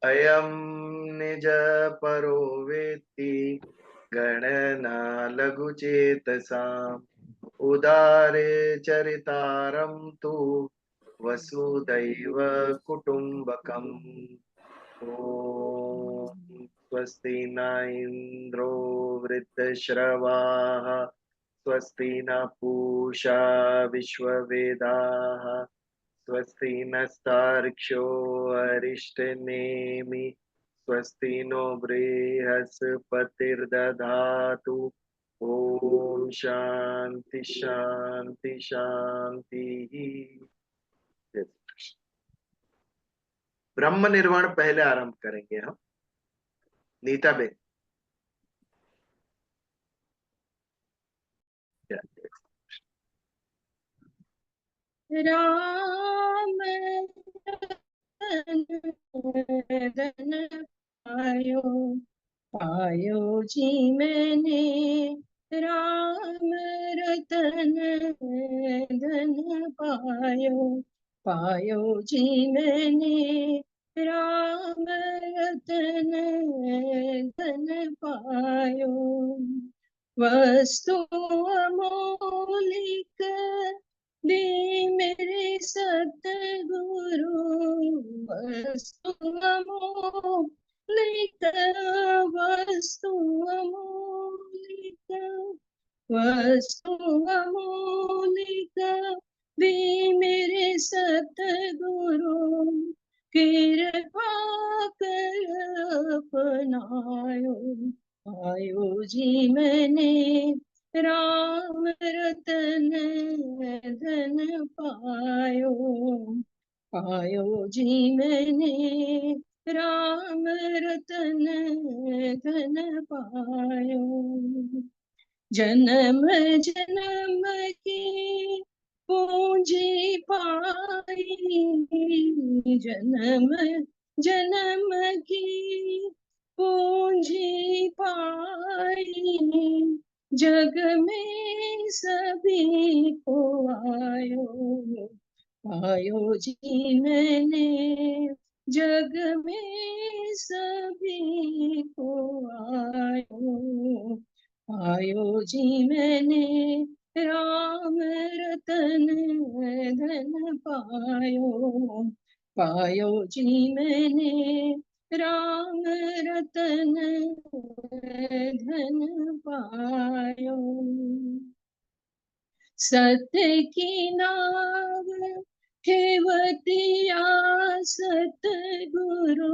अयं निज परो वेत्ति गणना लघुचेतसाम् उदारे चरितारं तु वसुदैव कुटुम्बकम्। ॐ स्वस्ति न इन्द्रो वृद्धश्रवाः स्वस्ति न पूषा विश्ववेदाः स्वस्ति नस्तार्क्ष्यो अरिष्टनेमि स्वस्ति नो बृहस्पतिर्दधातु। ओम शांति शांति शांति। ब्रह्म निर्वाण पहले आरंभ करेंगे हम। नीता बेन। राम धन पायो पायो जी मैंने राम रतन धन पायो पायो जी मैंने राम रतन धन पायो वस्तु अमूलिक दे मेरे सतगुरु वस्तु अमूलिक वस्तु अमूलिक वस्तु अमूलिक दे मेरे सतगुरु कृपा कर अपनायो आयो जी मैंने राम रतन धन पायो पायो जी मैंने राम रतन धन पायो जन्म जन्म की पूंजी पाई जन्म जन्म की पूंजी पाई जग में सभी को आयो पायो जी मैंने जग में सभी को आयो पायो जी मैंने राम रतन धन पायो पायो जी मैंने राम रतन धन पायो सत्य की नाव खेवतिया सतगुरु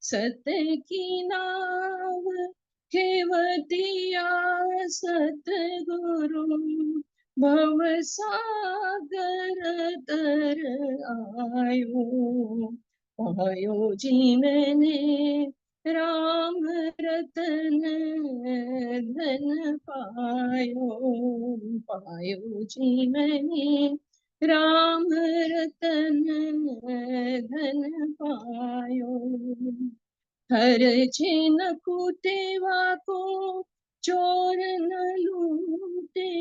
सत्य की नाव खेवतिया सतगुरु भव सागर तर आयो पायो जी मैंने राम रतन धन पायो पायो जी मैंने राम रतन धन पायो हर छिन कुटेवा को चोर न लूटे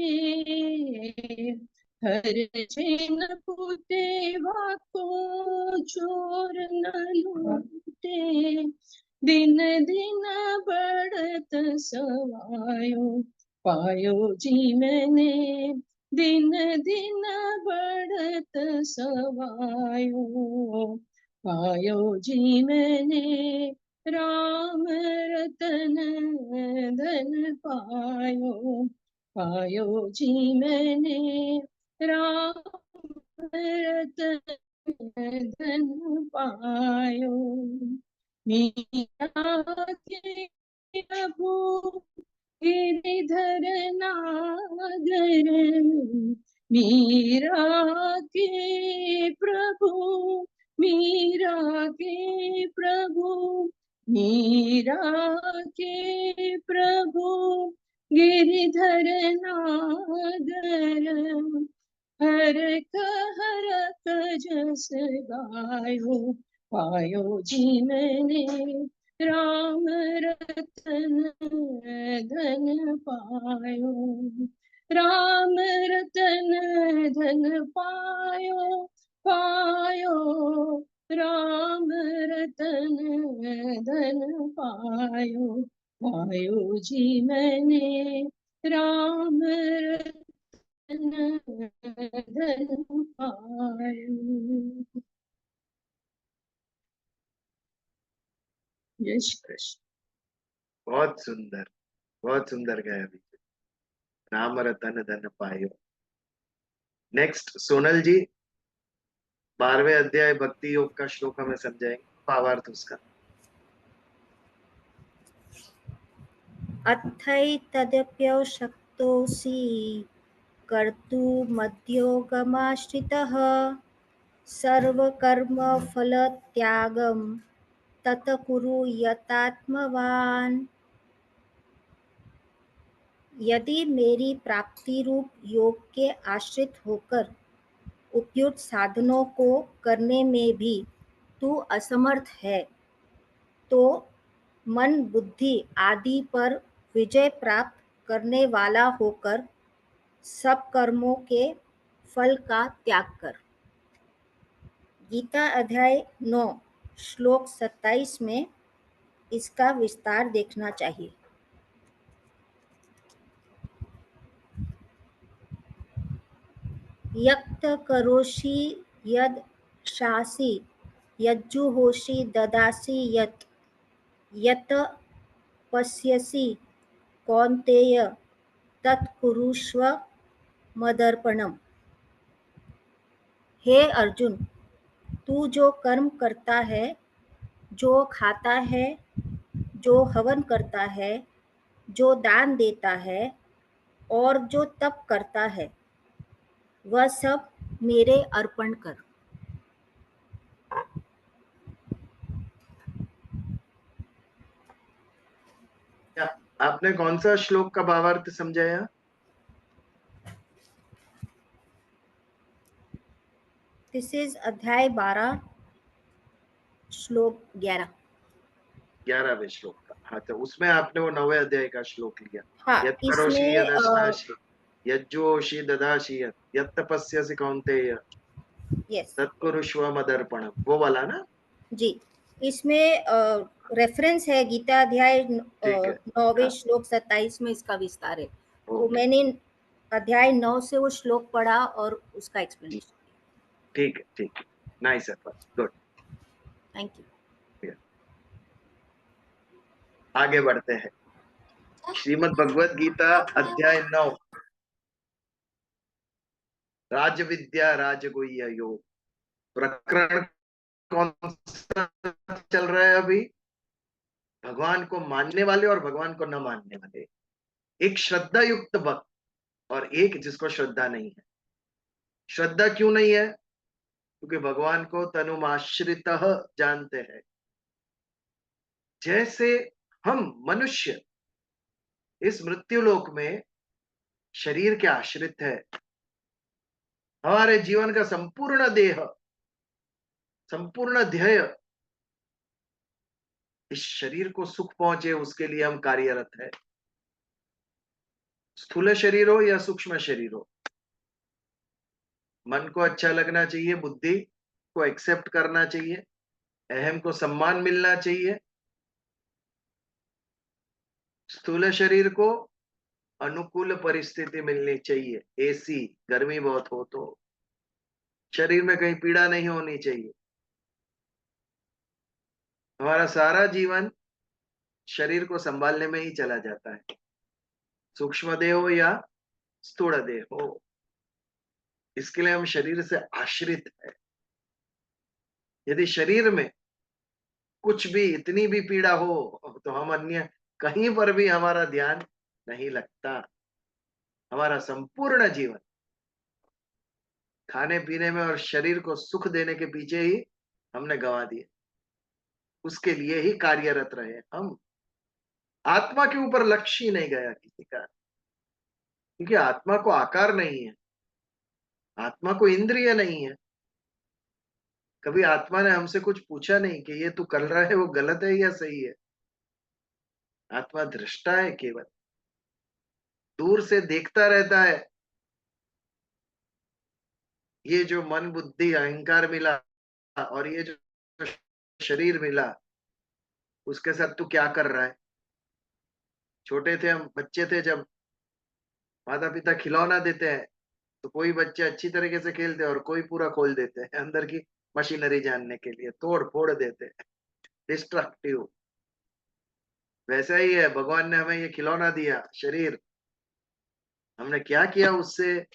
हर छिन कुटेवा को चोर न लूटे दिन दिन बढ़त सवायो पायो जी मैंने दिन दिन बढ़त सवायो पायो जी मैंने राम रतन धन पायो पायो जी मैंने राम रतन धन पायो मीरा के प्रभु गिरिधर नागर मीरा के प्रभु मीरा के प्रभु मीरा के प्रभु गिरिधर नागर हर जस गायो पायो जी मैंने राम रतन धन पायो राम रतन धन पायो पायो राम रतन धन पायो, पायो जी मैंने राम रतन धन पायो। जय श्री कृष्ण। बहुत सुंदर गाया अभी। राम रतन धन पायो। नेक्स्ट सोनल जी, 12वें अध्याय भक्ति योग का श्लोक हमें समझाएंगे, भावार्थ उसका। अथैतदप्यशक्तोऽसि कर्तुमद्योगमाश्रितः सर्वकर्मफलत्यागं तत कुरु यतात्मवान्। यदि मेरी प्राप्ति रूप योग के आश्रित होकर उपयुक्त साधनों को करने में भी तू असमर्थ है, तो मन बुद्धि आदि पर विजय प्राप्त करने वाला होकर सब कर्मों के फल का त्याग कर। गीता अध्याय 9 श्लोक 27 में इसका विस्तार देखना चाहिए। यक्त करोषि यद शासि यज्जुहोषि ददासि यत पश्यसि कौन्तेय तत् कुरुष्व मदर्पणम्। हे अर्जुन, तू जो कर्म करता है, जो खाता है, जो हवन करता है, जो दान देता है और जो तप करता है, वह सब मेरे अर्पण कर। आपने कौन सा श्लोक का भावार्थ समझाया? दिस इज अध्याय 12 श्लोक 11। 11वें श्लोक का। हाँ, तो उसमें आपने वो 9वें अध्याय का श्लोक लिया। हाँ, यत् करोषि इसमें यदश्नासि यज्जुहोषि ददासि यत् तपस्यसि कौन्तेय यस तत्कुरुष्व मदर्पणम्, वो वाला ना? जी, इसमें रेफरेंस है गीता अध्याय ठीक है। 9वें हाँ, श्लोक 27 में इसका विस्तार है। तो ओके, मैंने अध्याय 9 से वो श्लोक पढ़ा और उसका एक्सप्लेनेशन। ठीक है, ठीक है। Nice effort, good. Thank you. आगे बढ़ते हैं। श्रीमद् भगवत गीता अध्याय 9, राज विद्या राजगुह्य योग। प्रकरण कौन सा चल रहा है अभी? भगवान को मानने वाले और भगवान को न मानने वाले। एक श्रद्धा युक्त भक्त और एक जिसको श्रद्धा नहीं है। श्रद्धा क्यों नहीं है? क्योंकि भगवान को तनुमाश्रित जानते हैं। जैसे हम मनुष्य इस मृत्यु लोक में शरीर के आश्रित है, हमारे जीवन का संपूर्ण देह, संपूर्ण ध्येय इस शरीर को सुख पहुंचे उसके लिए हम कार्यरत है। स्थूल शरीर हो या सूक्ष्म शरीर हो, मन को अच्छा लगना चाहिए, बुद्धि को एक्सेप्ट करना चाहिए, अहम को सम्मान मिलना चाहिए। स्थूल शरीर को अनुकूल परिस्थिति मिलनी चाहिए, एसी, गर्मी बहुत हो तो शरीर में कहीं पीड़ा नहीं होनी चाहिए। हमारा सारा जीवन शरीर को संभालने में ही चला जाता है, सूक्ष्म देह हो या स्थूल देह हो। इसके लिए हम शरीर से आश्रित है। यदि शरीर में कुछ भी इतनी भी पीड़ा हो तो हम अन्य कहीं पर भी हमारा ध्यान नहीं लगता। हमारा संपूर्ण जीवन खाने पीने में और शरीर को सुख देने के पीछे ही हमने गंवा दिए। उसके लिए ही कार्यरत रहे हम। आत्मा के ऊपर लक्ष्य ही नहीं गया किसी का, क्योंकि आत्मा को आकार नहीं है, आत्मा को इंद्रिय नहीं है। कभी आत्मा ने हमसे कुछ पूछा नहीं कि ये तू कर रहा है वो गलत है या सही है। आत्मा दृष्टा है, केवल दूर से देखता रहता है। ये जो मन बुद्धि अहंकार मिला और ये जो शरीर मिला, उसके साथ तू क्या कर रहा है? छोटे थे हम, बच्चे थे जब, माता पिता खिलौना देते हैं तो कोई बच्चे अच्छी तरीके से खेलते हैं और कोई पूरा खोल देते हैं अंदर की मशीनरी जानने के लिए, तोड़ फोड़ देते हैं, डिस्ट्रक्टिव। वैसा ही है, भगवान ने हमें ये खिलौना दिया शरीर, हमने क्या किया उससे?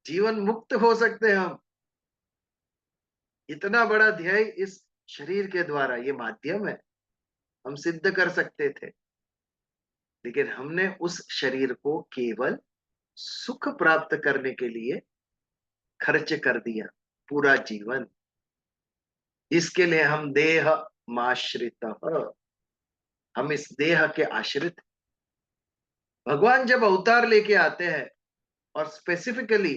जीवन मुक्त हो सकते हैं हम। इतना बड़ा ध्येय इस शरीर के द्वारा, ये माध्यम है, हम सिद्ध कर सकते थे, लेकिन हमने उस शरीर को केवल सुख प्राप्त करने के लिए खर्च कर दिया पूरा जीवन। इसके लिए हम देह माश्रित, हम इस देह के आश्रित। भगवान जब अवतार लेके आते हैं और स्पेसिफिकली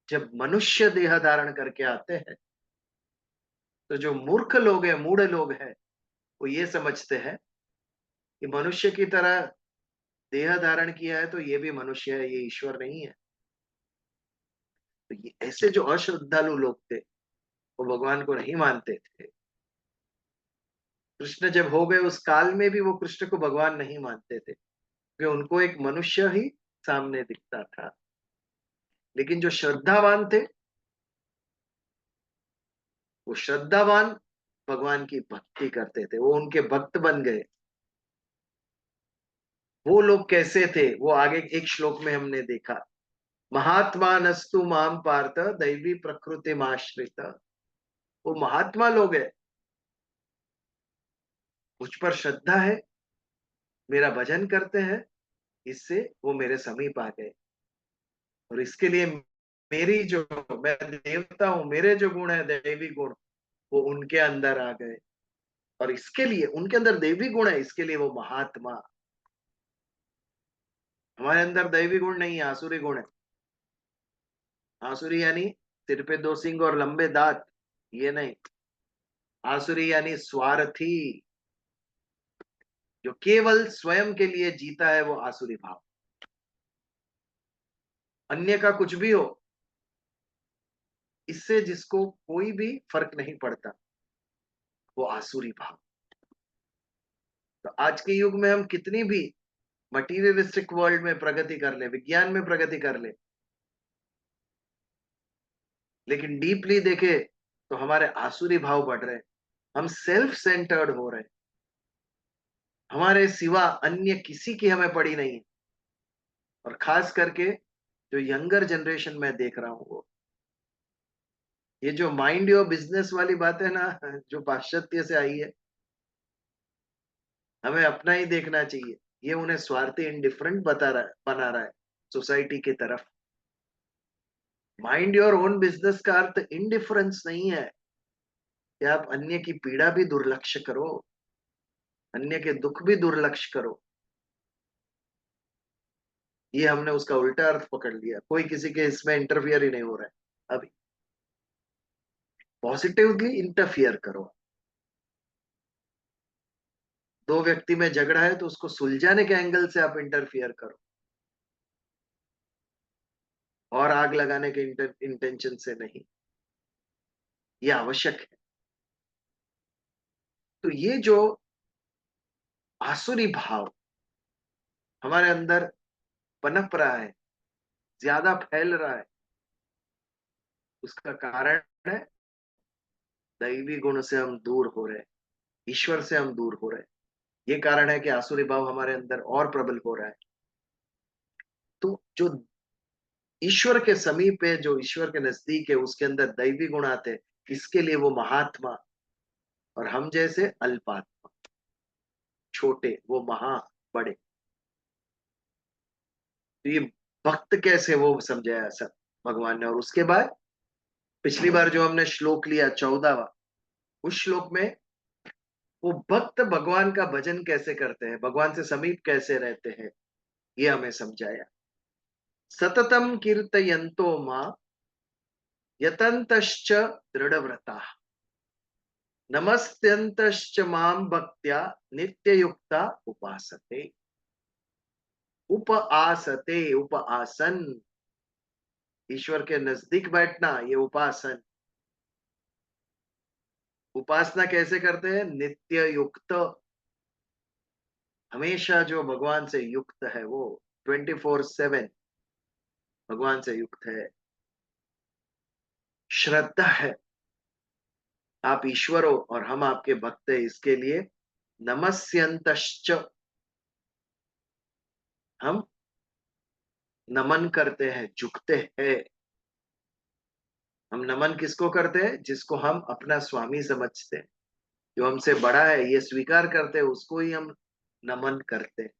जब मनुष्य देह धारण करके आते हैं, तो जो मूर्ख लोग हैं, मूढ़ लोग हैं, वो ये समझते हैं कि मनुष्य की तरह देह धारण किया है तो ये भी मनुष्य है, ये ईश्वर नहीं है। तो ये ऐसे जो अश्रद्धालु लोग थे, वो भगवान को नहीं मानते थे। कृष्ण जब हो गए उस काल में भी वो कृष्ण को भगवान नहीं मानते थे, क्योंकि उनको एक मनुष्य ही सामने दिखता था। लेकिन जो श्रद्धावान थे, वो श्रद्धावान भगवान की भक्ति करते थे, वो उनके भक्त बन गए। वो लोग कैसे थे, वो आगे एक श्लोक में हमने देखा। महात्मा नस्तु माम पार्थ दैवी प्रकृति माश्रित। वो महात्मा लोग है, मुझ पर श्रद्धा है, मेरा भजन करते हैं, इससे वो मेरे समीप आ गए। और इसके लिए मेरी जो, मैं देवता हूं, मेरे जो गुण है दैवी गुण, वो उनके अंदर आ गए। और इसके लिए उनके अंदर दैवी गुण है, इसके लिए वो महात्मा। हमारे अंदर दैवी गुण नहीं है, आसुरी गुण है। आसुरी यानी सिर पे दो सिंग और लंबे दांत, ये नहीं। आसुरी यानी स्वार्थी, जो केवल स्वयं के लिए जीता है, वो आसुरी भाव। अन्य का कुछ भी हो, इससे जिसको कोई भी फर्क नहीं पड़ता, वो आसुरी भाव। तो आज के युग में हम कितनी भी मटीरियलिस्टिक वर्ल्ड में प्रगति कर ले, विज्ञान में प्रगति कर ले, लेकिन डीपली देखे तो हमारे आसुरी भाव बढ़ रहे हैं। हम सेल्फ सेंटर्ड हो रहे हैं, हमारे सिवा अन्य किसी की हमें पड़ी नहीं है। और खास करके जो यंगर जनरेशन में देख रहा हूं, वो ये जो माइंड योर बिजनेस वाली बात है ना, जो पाश्चात्य से आई है, हमें अपना ही देखना चाहिए, ये उन्हें स्वार्थी इंडिफरेंट बना रहा है सोसाइटी की तरफ। माइंड योर ओन बिजनेस का अर्थ इंडिफरेंस नहीं है कि आप अन्य की पीड़ा भी दुर्लक्ष्य करो, अन्य के दुख भी दुर्लक्ष्य करो। ये हमने उसका उल्टा अर्थ पकड़ लिया, कोई किसी के इसमें इंटरफियर ही नहीं हो रहा है अभी। पॉजिटिवली इंटरफियर करो। दो व्यक्ति में झगड़ा है तो उसको सुलझाने के एंगल से आप इंटरफियर करो, और आग लगाने के इंटेंशन से नहीं। ये आवश्यक है। तो ये जो आसुरी भाव हमारे अंदर पनप रहा है, ज्यादा फैल रहा है, उसका कारण है दैवी गुण से हम दूर हो रहे हैं, ईश्वर से हम दूर हो रहे हैं। ये कारण है कि आसुरी भाव हमारे अंदर और प्रबल हो रहा है। तो जो ईश्वर के समीप है, जो ईश्वर के नजदीक है, उसके अंदर दैवी गुण आते हैं, इसके लिए वो महात्मा। और हम जैसे अल्पात्मा, छोटे, वो महा बड़े। तो ये भक्त कैसे, वो समझाया सब भगवान ने। और उसके बाद पिछली बार जो हमने श्लोक लिया 14वां, उस श्लोक में वो भक्त भगवान का भजन कैसे करते हैं, भगवान से समीप कैसे रहते हैं, ये हमें समझाया। सततम कीर्तयन्तो मां यतन्तश्च दृढ़व्रता नमस्त्यन्तश्च मां भक्त्या नित्ययुक्ता उपासते। उप आसन, ईश्वर के नजदीक बैठना, ये उपासन। उपासना कैसे करते हैं? नित्य युक्त, हमेशा जो भगवान से युक्त है, वो 24/7 भगवान से युक्त है। श्रद्धा है, आप ईश्वर हो और हम आपके भक्त हैं, इसके लिए नमस्यंतश्च, हम नमन करते हैं, झुकते हैं। हम नमन किसको करते हैं? जिसको हम अपना स्वामी समझते हैं, जो हमसे बड़ा है, ये स्वीकार करते हैं, उसको ही हम नमन करते हैं।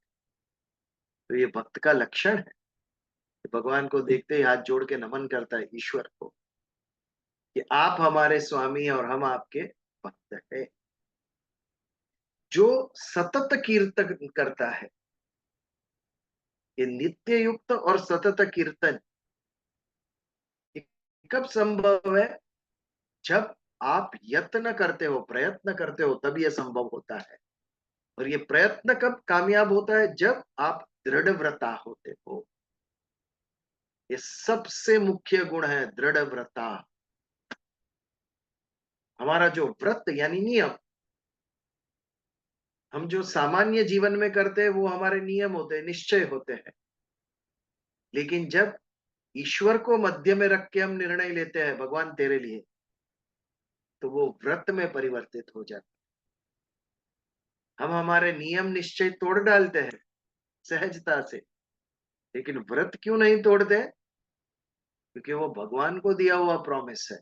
तो ये भक्त का लक्षण है, भगवान को देखते ही हाथ जोड़ के नमन करता है ईश्वर को, कि आप हमारे स्वामी और हम आपके भक्त हैं। जो सतत कीर्तन करता है, ये नित्य युक्त और सतत कीर्तन कब संभव है? जब आप यत्न करते हो, प्रयत्न करते हो, तब यह संभव होता है। और ये प्रयत्न कब कामयाब होता है? जब आप दृढ़ व्रता होते हो। ये सबसे मुख्य गुण है, दृढ़ व्रता। हमारा जो व्रत यानी नियम, हम जो सामान्य जीवन में करते हैं वो हमारे नियम होते हैं, निश्चय होते हैं। लेकिन जब ईश्वर को मध्य में रख के हम निर्णय लेते हैं, भगवान तेरे लिए, तो वो व्रत में परिवर्तित हो जाता है। हम हमारे नियम निश्चय तोड़ डालते हैं सहजता से, लेकिन व्रत क्यों नहीं तोड़ते? क्योंकि वो भगवान को दिया हुआ प्रॉमिस है।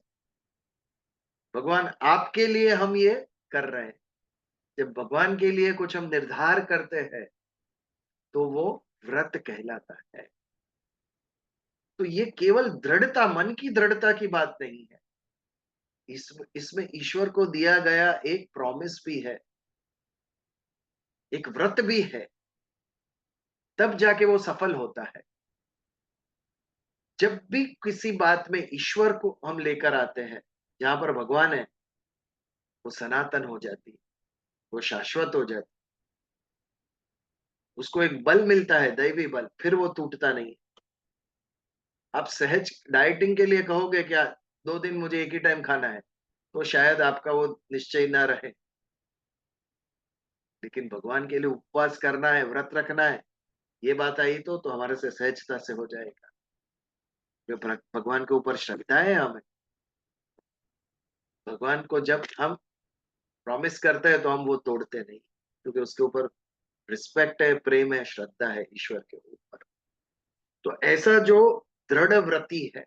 भगवान आपके लिए हम ये कर रहे हैं। जब भगवान के लिए कुछ हम निर्धार करते हैं, तो वो व्रत कहलाता है। तो ये केवल दृढ़ता, मन की दृढ़ता की बात नहीं है, इसमें ईश्वर को दिया गया एक प्रॉमिस भी है, एक व्रत भी है, तब जाके वो सफल होता है। जब भी किसी बात में ईश्वर को हम लेकर आते हैं, जहां पर भगवान है, वो सनातन हो जाती है, वो शाश्वत हो जाती है। उसको एक बल मिलता है, दैवी बल, फिर वो टूटता नहीं। आप सहज डाइटिंग के लिए कहोगे क्या, 2 दिन मुझे एक ही टाइम खाना है, तो शायद आपका वो निश्चय ना रहे। लेकिन भगवान के लिए उपवास करना है, व्रत रखना है, ये बात आई तो हमारे से सहजता से हो जाएगा। जो भगवान के ऊपर श्रद्धा है हमें, भगवान को जब हम प्रॉमिस करते हैं तो हम वो तोड़ते नहीं, क्योंकि उसके ऊपर रिस्पेक्ट है, प्रेम है, श्रद्धा है ईश्वर के ऊपर। तो ऐसा जो दृढ़ व्रती है,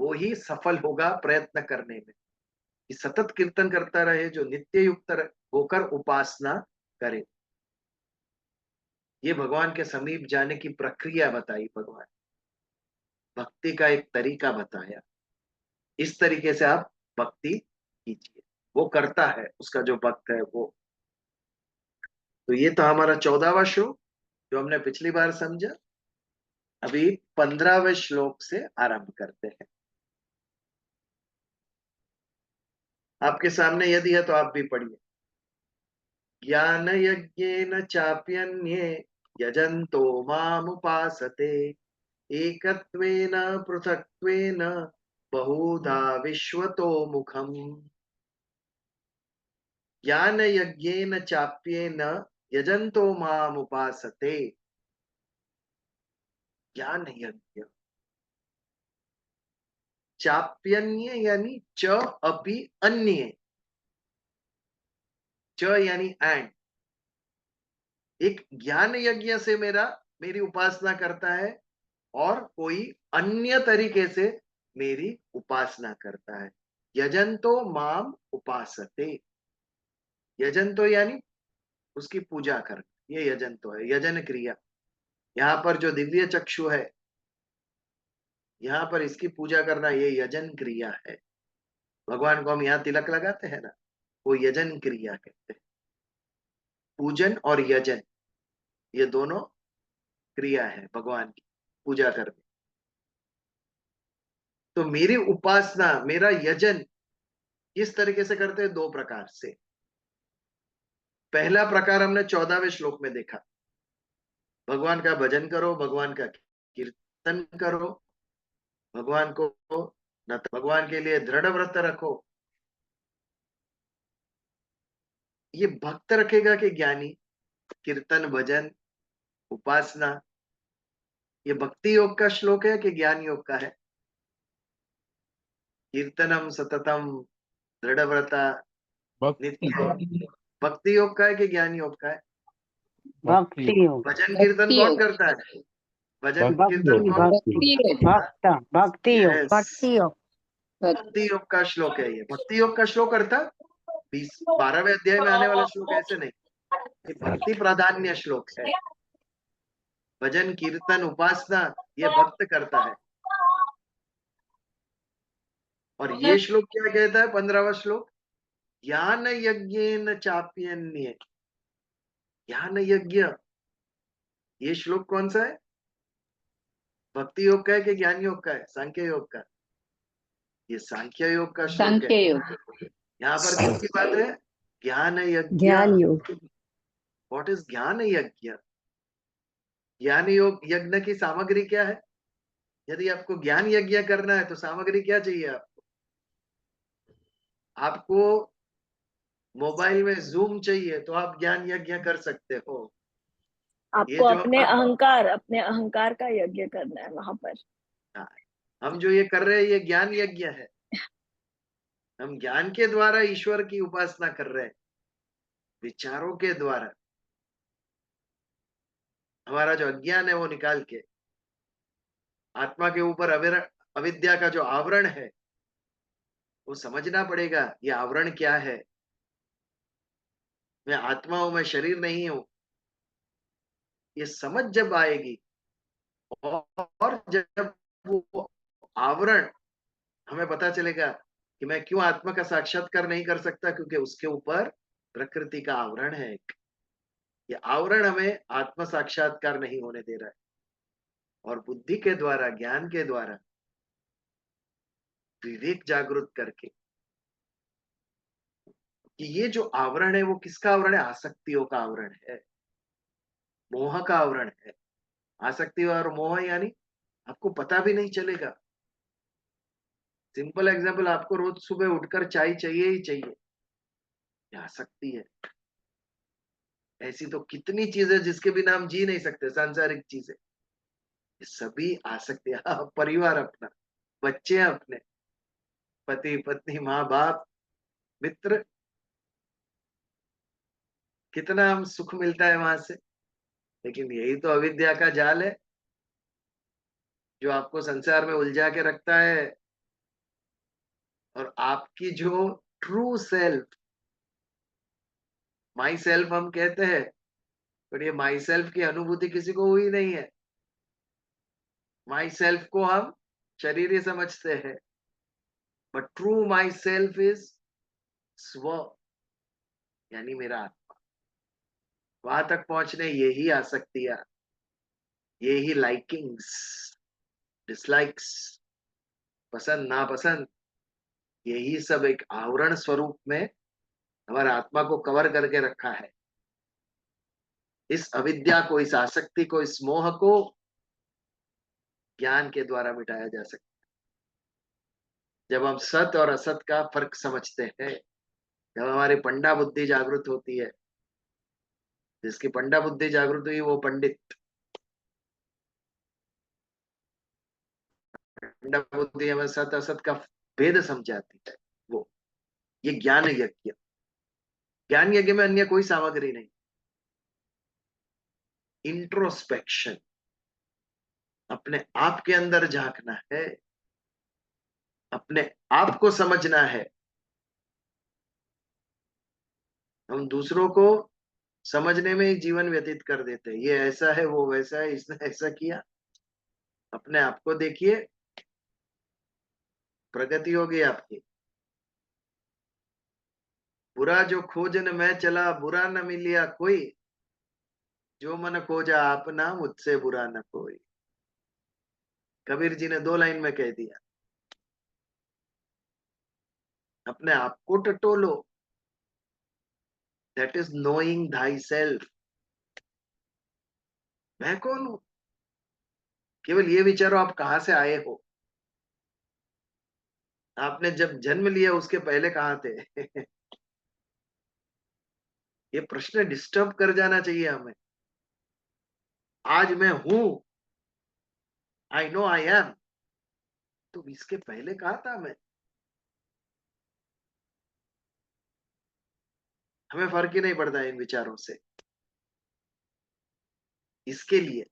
वो ही सफल होगा प्रयत्न करने में, कि सतत कीर्तन करता रहे, जो नित्य युक्त होकर उपासना करे। ये भगवान के समीप जाने की प्रक्रिया बताई भगवान, भक्ति का एक तरीका बताया। इस तरीके से आप भक्ति कीजिए, वो करता है, उसका जो भक्त है वो। तो ये तो हमारा 14वां श्लोक, जो हमने पिछली बार समझा। अभी 15वें श्लोक से आरंभ करते हैं। आपके सामने यदि है तो आप भी पढ़िए। ज्ञान यज्ञेन चाप्यन्ये यजन्तो मामुपासते एकत्वेन पृथक्त्वेन बहुधा विश्वतो मुखम्। ज्ञान यज्ञेन चाप्येन यजन्तो मामुपासते। ज्ञान यज्ञ, चाप्यन्य यानी च अपि अन्य, च यानी एंड। एक ज्ञान यज्ञ से मेरी उपासना करता है, और कोई अन्य तरीके से मेरी उपासना करता है। यजंतो माम उपासते, यजंतो यानी उसकी पूजा करना, ये यजंतो है, यजन क्रिया। यहाँ पर जो दिव्य चक्षु है, यहाँ पर इसकी पूजा करना, ये यजन क्रिया है। भगवान को हम यहाँ तिलक लगाते हैं ना, वो यजन क्रिया कहते हैं। पूजन और यजन, ये दोनों क्रिया है भगवान की पूजा करने। तो मेरी उपासना, मेरा यजन किस तरीके से करते हैं? 2 प्रकार से। पहला प्रकार हमने 14वें श्लोक में देखा, भगवान का भजन करो, भगवान का कीर्तन करो, भगवान को न भगवान के लिए दृढ़ व्रत रखो। ये भक्त रखेगा कि ज्ञानी? कीर्तन, भजन, उपासना, ये भक्ति योग का श्लोक है कि ज्ञान योग का है? कीर्तनम सततम दृढ़ व्रता भक्ति नित्य, भक्ति योग का है कि ज्ञान योग का है? भक्ति भक्ति योग, भजन कीर्तन भक्ति कौन योग, करता है? भजन भक्ति कीर्तन योग, कौन? भक्ति योग, भक्त, भक्ति योग, यस, भक्ति योग, भक्ति योग का श्लोक है ये। भक्ति योग का श्लोक अर्थात 12वें अध्याय में आने वाला श्लोक ऐसे नहीं, ये भक्ति प्राधान्य श्लोक है। भजन कीर्तन उपासना ये भक्त करता है। और ये श्लोक क्या कहता है? 15वां श्लोक, ज्ञान यज्ञेन चाप्यन्ये। ज्ञान यज्ञ, ये श्लोक कौन सा है? भक्ति योग का है कि ज्ञान योग का है? सांख्य योग का? ये सांख्य योग का श्लोक सांख्य है। योग, यहाँ पर किसकी बात है? ज्ञान यज्ञ। ज्ञान योग, व्हाट इज ज्ञान यज्ञ? ज्ञान योग यज्ञ की सामग्री क्या है? यदि आपको ज्ञान यज्ञ करना है तो सामग्री क्या चाहिए आपको? आपको मोबाइल में जूम चाहिए तो आप ज्ञान यज्ञ कर सकते हो। ये आपको जो अपने अहंकार का यज्ञ करना है वहां पर। हम जो ये कर रहे हैं ये ज्ञान यज्ञ है। हम ज्ञान के द्वारा ईश्वर की उपासना कर रहे हैं, विचारों के द्वारा हमारा जो अज्ञान है वो निकाल के आत्मा के ऊपर अविद्या का जो आवरण है वो समझना पड़ेगा। ये आवरण क्या है? मैं आत्मा हूं, मैं शरीर नहीं हूं। ये समझ जब आएगी और जब वो आवरण हमें पता चलेगा कि मैं क्यों आत्मा का साक्षात्कार नहीं कर सकता, क्योंकि उसके ऊपर प्रकृति का आवरण है एक। ये आवरण हमें आत्म साक्षात्कार नहीं होने दे रहा है। और बुद्धि के द्वारा, ज्ञान के द्वारा विवेक जागृत करके कि ये जो आवरण है वो किसका आवरण है? आसक्तियों का आवरण है, मोह का आवरण है। आसक्ति और मोह यानी आपको पता भी नहीं चलेगा। सिंपल एग्जाम्पल, आपको रोज सुबह उठकर चाय चाहिए ही चाहिए, ये आसक्ति है। ऐसी तो कितनी चीजें जिसके बिना हम जी नहीं सकते, सांसारिक चीजें, ये सभी आसक्ति। परिवार अपना, बच्चे अपने, पति पत्नी, माँ बाप, मित्र, कितना हम सुख मिलता है वहां से। लेकिन यही तो अविद्या का जाल है जो आपको संसार में उलझा के रखता है। और आपकी जो ट्रू सेल्फ, माई सेल्फ हम कहते हैं, पर ये माई सेल्फ की अनुभूति किसी को हुई नहीं है। माई सेल्फ को हम शरीर ही समझते हैं, but true my self is स्व, यानी मेरा आत्मा। वहां तक पहुंचने यही आसक्तियां, यही लाइकिंग्स, डिसलाइक्स, पसंद नापसंद, यही सब एक आवरण स्वरूप में हमारे आत्मा को कवर करके रखा है। इस अविद्या को, इस आसक्ति को, इस मोह को ज्ञान के द्वारा मिटाया जा सकता है। जब हम सत और असत का फर्क समझते हैं, जब हमारी पंडा बुद्धि जागृत होती है, जिसकी पंडा बुद्धि जागृत हुई वो पंडित। पंडा बुद्धि हमें सत असत का भेद समझाती है। वो ये ज्ञान यज्ञ, ज्ञान यज्ञ में अन्य कोई सामग्री नहीं। इंट्रोस्पेक्शन, अपने आप के अंदर झांकना है, अपने आप को समझना है। हम दूसरों को समझने में ही जीवन व्यतीत कर देते हैं। ये ऐसा है, वो वैसा है, इसने ऐसा किया। अपने आप को देखिए, प्रगति होगी आपकी। बुरा जो खोजन मैं चला, बुरा न मिलिया कोई, जो मन खोजा अपना, मुझसे बुरा न कोई। कबीर जी ने 2 लाइन में कह दिया। अपने आप को टटोलो, that is knowing thy self. मैं कौन हूं? केवल ये विचारो आप कहां से आए हो। आपने जब जन्म लिया उसके पहले कहां थे? ये प्रश्न डिस्टर्ब कर जाना चाहिए हमें। आज मैं हूं, आई नो आई एम, तो इसके पहले कहा था मैं? हमें फर्क ही नहीं पड़ता इन विचारों से। इसके लिए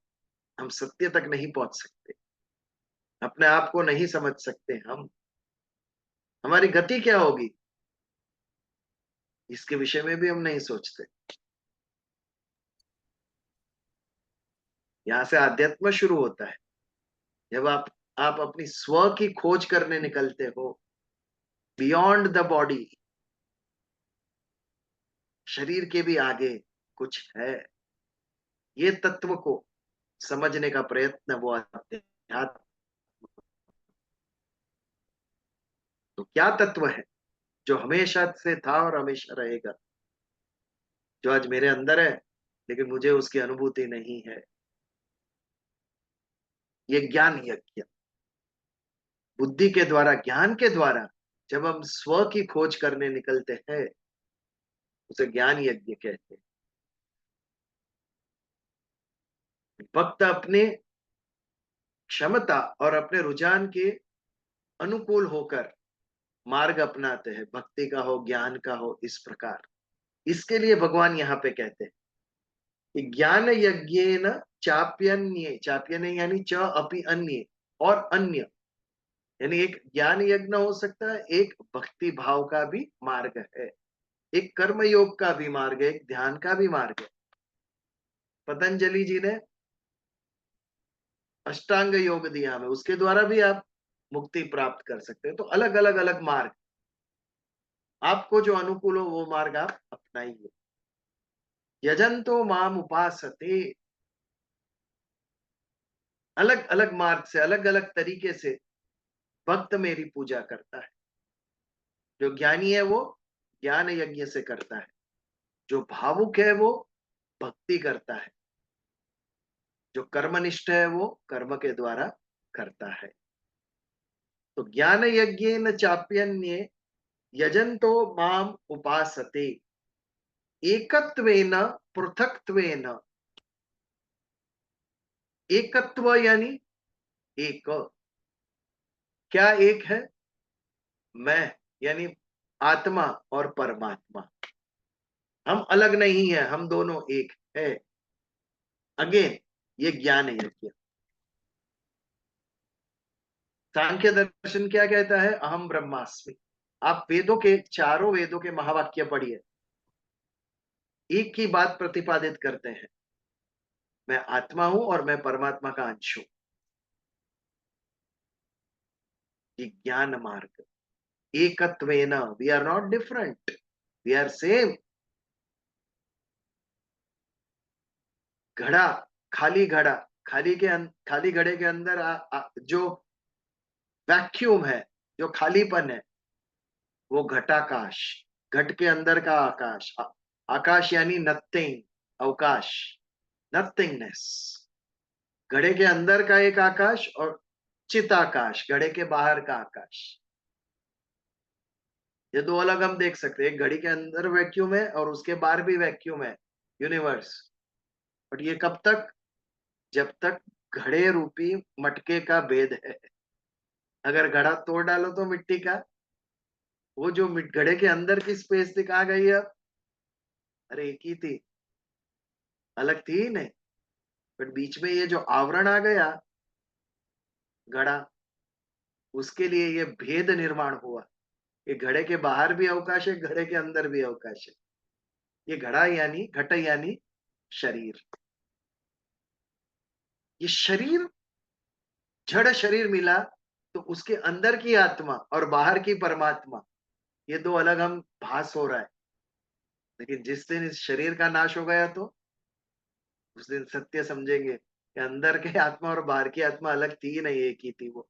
हम सत्य तक नहीं पहुंच सकते, अपने आप को नहीं समझ सकते हम। हमारी गति क्या होगी इसके विषय में भी हम नहीं सोचते। यहां से आध्यात्म शुरू होता है। जब आप अपनी स्व की खोज करने निकलते हो, बियॉन्ड द बॉडी, शरीर के भी आगे कुछ है, ये तत्व को समझने का प्रयत्न वो अध्यात्म। तो क्या तत्व है जो हमेशा से था और हमेशा रहेगा, जो आज मेरे अंदर है लेकिन मुझे उसकी अनुभूति नहीं है? ये ज्ञान यज्ञ, बुद्धि के द्वारा, ज्ञान के द्वारा जब हम स्व की खोज करने निकलते हैं, उसे ज्ञान यज्ञ कहते हैं। भक्त अपने क्षमता और अपने रुझान के अनुकूल होकर मार्ग अपनाते हैं, भक्ति का हो, ज्ञान का हो, इस प्रकार। इसके लिए भगवान यहाँ पे कहते हैं कि ज्ञान यज्ञेन चाप्यन्ये, चाप्यन्य यानी च अपि अन्ये, और अन्य, यानी एक ज्ञान यज्ञ हो सकता है, एक भक्ति भाव का भी मार्ग है, एक कर्म योग का भी मार्ग है, एक ध्यान का भी मार्ग है। पतंजलि जी ने अष्टांग योग दिया हमें, उसके द्वारा भी आप मुक्ति प्राप्त कर सकते हैं। तो अलग अलग अलग मार्ग, आपको जो अनुकूल हो वो मार्ग आप अपनाइए। यजंतो माम उपासते, अलग अलग मार्ग से, अलग अलग तरीके से भक्त मेरी पूजा करता है। जो ज्ञानी है वो ज्ञान यज्ञ से करता है, जो भावुक है वो भक्ति करता है, जो कर्मनिष्ठ है वो कर्म के द्वारा करता है। तो ज्ञान यज्ञेन चाप्यन्ये यजंतो माम उपासते एकत्वेन पृथक्त्वेन। एकत्व यानी एक, क्या एक है? मैं, यानी आत्मा और परमात्मा, हम अलग नहीं है, हम दोनों एक है। अगेन, ये ज्ञान यज्ञ। सांख्य दर्शन क्या कहता है? अहम ब्रह्मास्मि। आप वेदों के, चारों वेदों के महावाक्य पढ़िए, एक ही बात प्रतिपादित करते हैं, मैं आत्मा हूं और मैं परमात्मा का अंश हूं। ये ज्ञान मार्ग, एकत्वेन, we are not different, we are same. घड़ा, खाली घड़ा, खाली घड़े के अंदर जो वैक्यूम है, जो खालीपन है, वो घटाकाश, घट के अंदर का आकाश। आकाश यानी नथिंग, अवकाश, नथिंगनेस। घड़े के अंदर का एक आकाश और चिताकाश, घड़े के बाहर का आकाश। ये दो अलग हम देख सकते हैं, एक घड़ी के अंदर वैक्यूम है और उसके बाहर भी वैक्यूम है, यूनिवर्स। बट ये कब तक? जब तक घड़े रूपी मटके का भेद है। अगर घड़ा तोड़ डालो तो मिट्टी का, वो जो घड़े के अंदर की स्पेस थी कहाँ गई अब? अरे एक ही थी, अलग थी ही नहीं। बट बीच में ये जो आवरण आ गया, घड़ा, उसके लिए ये भेद निर्माण हुआ। ये घड़े के बाहर भी अवकाश है, घड़े के अंदर भी अवकाश है। ये घड़ा यानी, घट यानी शरीर। ये शरीर, जड़ शरीर मिला तो उसके अंदर की आत्मा और बाहर की परमात्मा, ये दो अलग हम भास हो रहा है। लेकिन जिस दिन इस शरीर का नाश हो गया तो उस दिन सत्य समझेंगे कि अंदर के आत्मा और बाहर की आत्मा अलग थी ही नहीं, एक ही थी वो।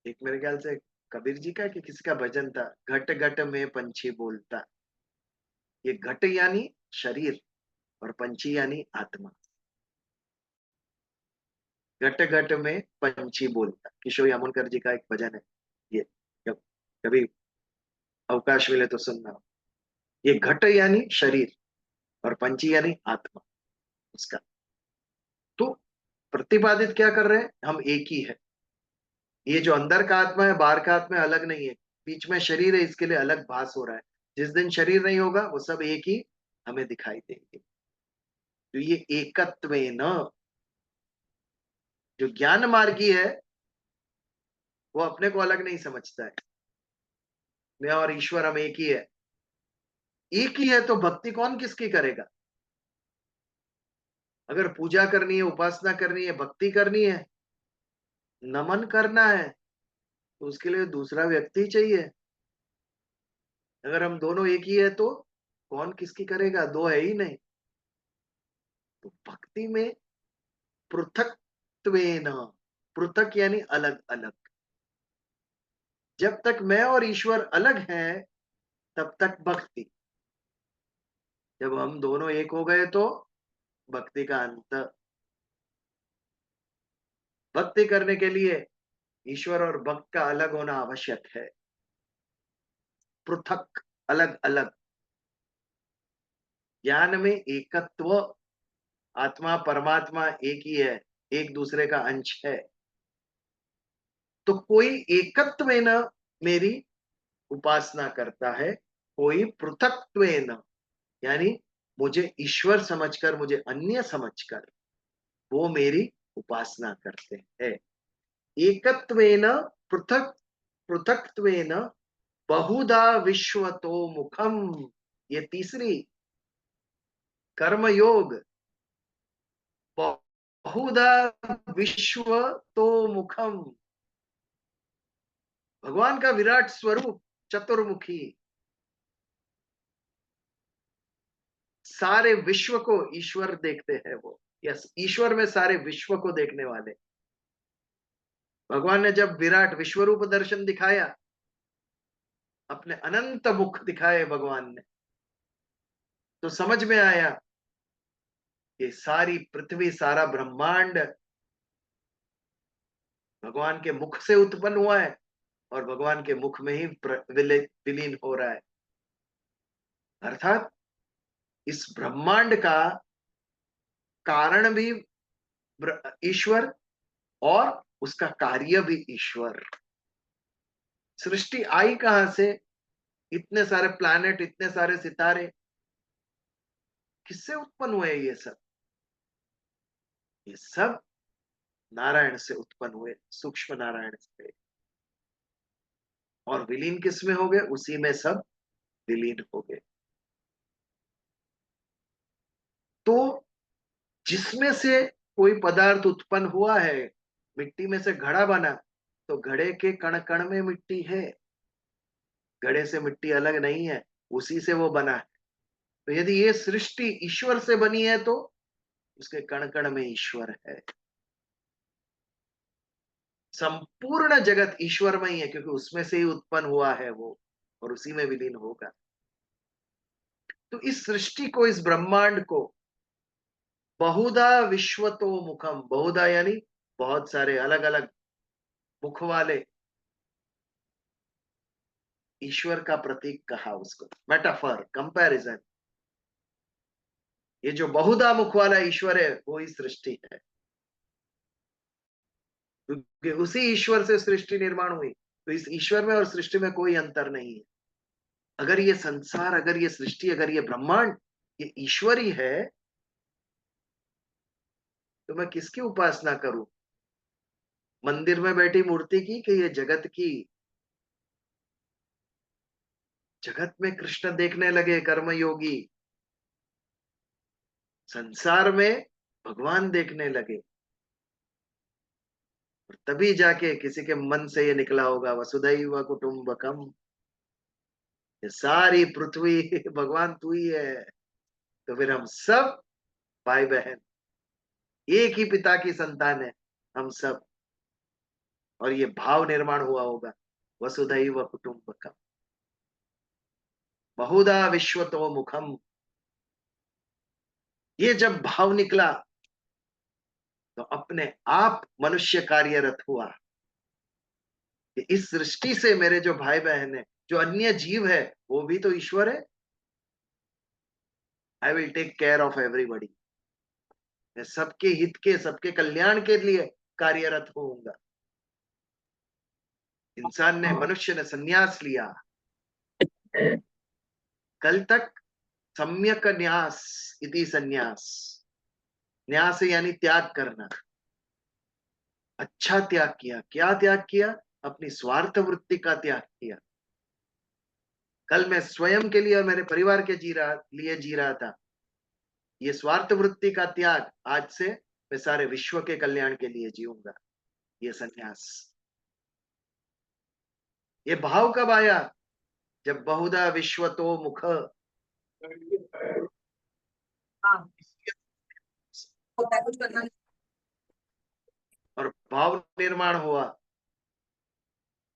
एक मेरे ख्याल से कबीर जी का कि किसी का भजन था, घट घट में पंछी बोलता। ये घट यानी शरीर, और पंची यानी आत्मा। घट घट में पंची बोलता, किशोर यामुनकर जी का एक भजन है ये, जब कभी अवकाश मिले तो सुनना। ये घट यानी शरीर और पंची यानी आत्मा उसका। तो प्रतिपादित क्या कर रहे हैं, हम एक ही है। ये जो अंदर का आत्मा है बाहर का आत्मा अलग नहीं है, बीच में शरीर है, इसके लिए अलग भास हो रहा है। जिस दिन शरीर नहीं होगा वो सब एक ही हमें दिखाई देंगे। तो ये एकत्व न, जो ज्ञान मार्गी है वो अपने को अलग नहीं समझता है। मैं और ईश्वर हम एक ही है। एक ही है तो भक्ति कौन किसकी करेगा। अगर पूजा करनी है, उपासना करनी है, भक्ति करनी है, नमन करना है, तो उसके लिए दूसरा व्यक्ति चाहिए। अगर हम दोनों एक ही है तो कौन किसकी करेगा, दो है ही नहीं। तो भक्ति में पृथक्त्वेन, पृथक यानी अलग अलग। जब तक मैं और ईश्वर अलग हैं तब तक भक्ति। जब हम दोनों एक हो गए तो भक्ति का अंत। भक्ति करने के लिए ईश्वर और भक्त का अलग होना आवश्यक है। पृथक, अलग अलग। ज्ञान में एकत्व, आत्मा परमात्मा एक ही है, एक दूसरे का अंश है। तो कोई एकत्वेन मेरी उपासना करता है, कोई पृथक्त्वेन यानी मुझे ईश्वर समझकर, मुझे अन्य समझकर वो मेरी उपासना करते हैं। एकत्वेन पृथक, पृथक्त्वेन बहुधा विश्वतो मुखम, ये तीसरी कर्मयोग। बहुधा विश्वतो मुखम, भगवान का विराट स्वरूप चतुर्मुखी, सारे विश्व को ईश्वर देखते हैं वो। यस, ईश्वर में सारे विश्व को देखने वाले। भगवान ने जब विराट विश्वरूप दर्शन दिखाया, अपने अनंत मुख दिखाए भगवान ने, तो समझ में आया कि सारी पृथ्वी, सारा ब्रह्मांड भगवान के मुख से उत्पन्न हुआ है और भगवान के मुख में ही विलीन हो रहा है। अर्थात इस ब्रह्मांड का कारण भी ईश्वर और उसका कार्य भी ईश्वर। सृष्टि आई कहां से, इतने सारे प्लैनेट, इतने सारे सितारे किससे उत्पन्न हुए ये सब? ये सब नारायण से उत्पन्न हुए, सूक्ष्म नारायण से। और विलीन किस में हो गए? उसी में सब विलीन हो गए। तो जिसमें से कोई पदार्थ उत्पन्न हुआ है, मिट्टी में से घड़ा बना, तो घड़े के कण कण में मिट्टी है, घड़े से मिट्टी अलग नहीं है, उसी से वो बना है। तो यदि ये सृष्टि ईश्वर से बनी है तो उसके कण कण में ईश्वर है। संपूर्ण जगत ईश्वर में ही है, क्योंकि उसमें से ही उत्पन्न हुआ है वो, और उसी में विलीन होगा। तो इस सृष्टि को, इस ब्रह्मांड को बहुधा विश्वतो मुखम, बहुधा यानी बहुत सारे अलग अलग मुख वाले ईश्वर का प्रतीक कहा उसको, मेटाफर, कंपैरिजन। ये जो बहुधा मुख वाला ईश्वर है वो ही सृष्टि है, क्योंकि उसी ईश्वर से सृष्टि निर्माण हुई। तो इस ईश्वर में और सृष्टि में कोई अंतर नहीं है। अगर ये संसार, अगर ये सृष्टि, अगर ये ब्रह्मांड ये ईश्वर ही है, तो मैं किसकी उपासना करूं? मंदिर में बैठी मूर्ति की कि ये जगत की? जगत में कृष्ण देखने लगे कर्मयोगी, संसार में भगवान देखने लगे, और तभी जाके किसी के मन से ये निकला होगा वसुधैव कुटुंबकम, ये सारी पृथ्वी भगवान तू ही है। तो फिर हम सब भाई बहन, एक ही पिता की संतान है हम सब, और ये भाव निर्माण हुआ होगा वसुधैव कुटुंबकम, बहुधा विश्वतो मुखम। ये जब भाव निकला तो अपने आप मनुष्य कार्यरत हुआ कि इस सृष्टि से मेरे जो भाई बहन है, जो अन्य जीव है, वो भी तो ईश्वर है। I will take care of everybody. मैं सबके हित के, सबके कल्याण के लिए कार्यरत होऊंगा। इंसान ने, मनुष्य ने संन्यास लिया। कल तक सम्यक न्यास इति संन्यास, न्यास यानी त्याग करना। अच्छा त्याग किया। क्या त्याग किया? अपनी स्वार्थ वृत्ति का त्याग किया। कल मैं स्वयं के लिए और मेरे परिवार के लिए जी रहा था। ये स्वार्थ वृत्ति का त्याग, आज से मैं सारे विश्व के कल्याण के लिए जीऊंगा। ये संन्यास। ये भाव कब आया? जब बहुधा विश्व तो मुख, और भाव निर्माण हुआ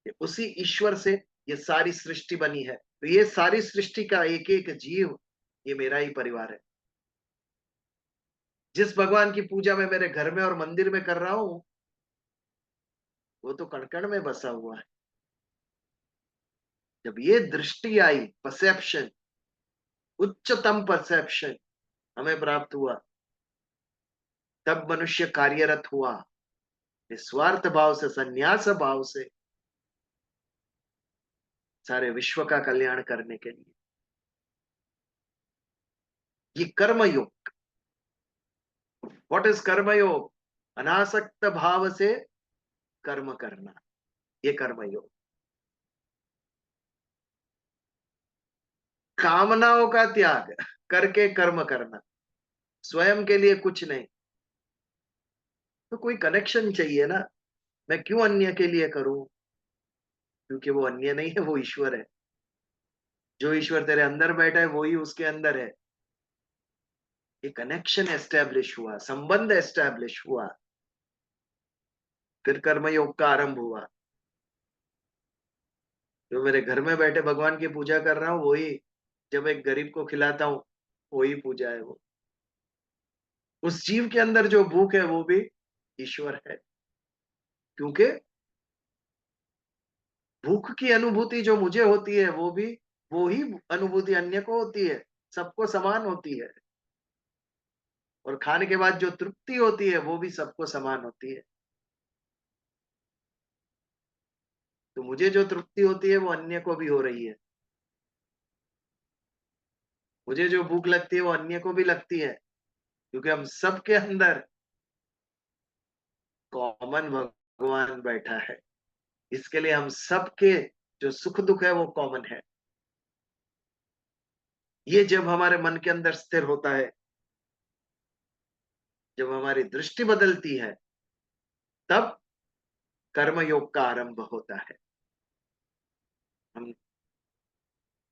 कि उसी ईश्वर से ये सारी सृष्टि बनी है। तो ये सारी सृष्टि का एक एक जीव, ये मेरा ही परिवार है। जिस भगवान की पूजा मैं मेरे घर में और मंदिर में कर रहा हूं, वो तो कण कण में बसा हुआ है। जब ये दृष्टि आई, परसेप्शन, उच्चतम परसेप्शन हमें प्राप्त हुआ, तब मनुष्य कार्यरत हुआ निस्वार्थ भाव से, संन्यास भाव से, सारे विश्व का कल्याण करने के लिए। ये कर्मयोग। व्हाट इज कर्मयोग? अनासक्त भाव से कर्म करना, ये कर्मयोग। कामनाओं का त्याग करके कर्म करना, स्वयं के लिए कुछ नहीं। तो कोई कनेक्शन चाहिए ना। मैं क्यों अन्य के लिए करूं? क्योंकि वो अन्य नहीं है, वो ईश्वर है। जो ईश्वर तेरे अंदर बैठा है, वो ही उसके अंदर है। ये कनेक्शन एस्टेब्लिश हुआ, संबंध एस्टेब्लिश हुआ, फिर कर्मयोग का आरंभ हुआ। जो मेरे घर में बैठे भगवान की पूजा कर रहा हूं, वही जब एक गरीब को खिलाता हूं, वही पूजा है वो। उस जीव के अंदर जो भूख है, वो भी ईश्वर है। क्योंकि भूख की अनुभूति जो मुझे होती है, वो ही अनुभूति अन्य को होती है, सबको समान होती है। और खाने के बाद जो तृप्ति होती है, वो भी सबको समान होती है। तो मुझे जो तृप्ति होती है, वो अन्य को भी हो रही है। मुझे जो भूख लगती है, वो अन्य को भी लगती है। क्योंकि हम सबके अंदर कॉमन भगवान बैठा है। इसके लिए हम सबके जो सुख दुख है, वो कॉमन है। ये जब हमारे मन के अंदर स्थिर होता है, जब हमारी दृष्टि बदलती है, तब कर्मयोग का आरंभ होता है। हम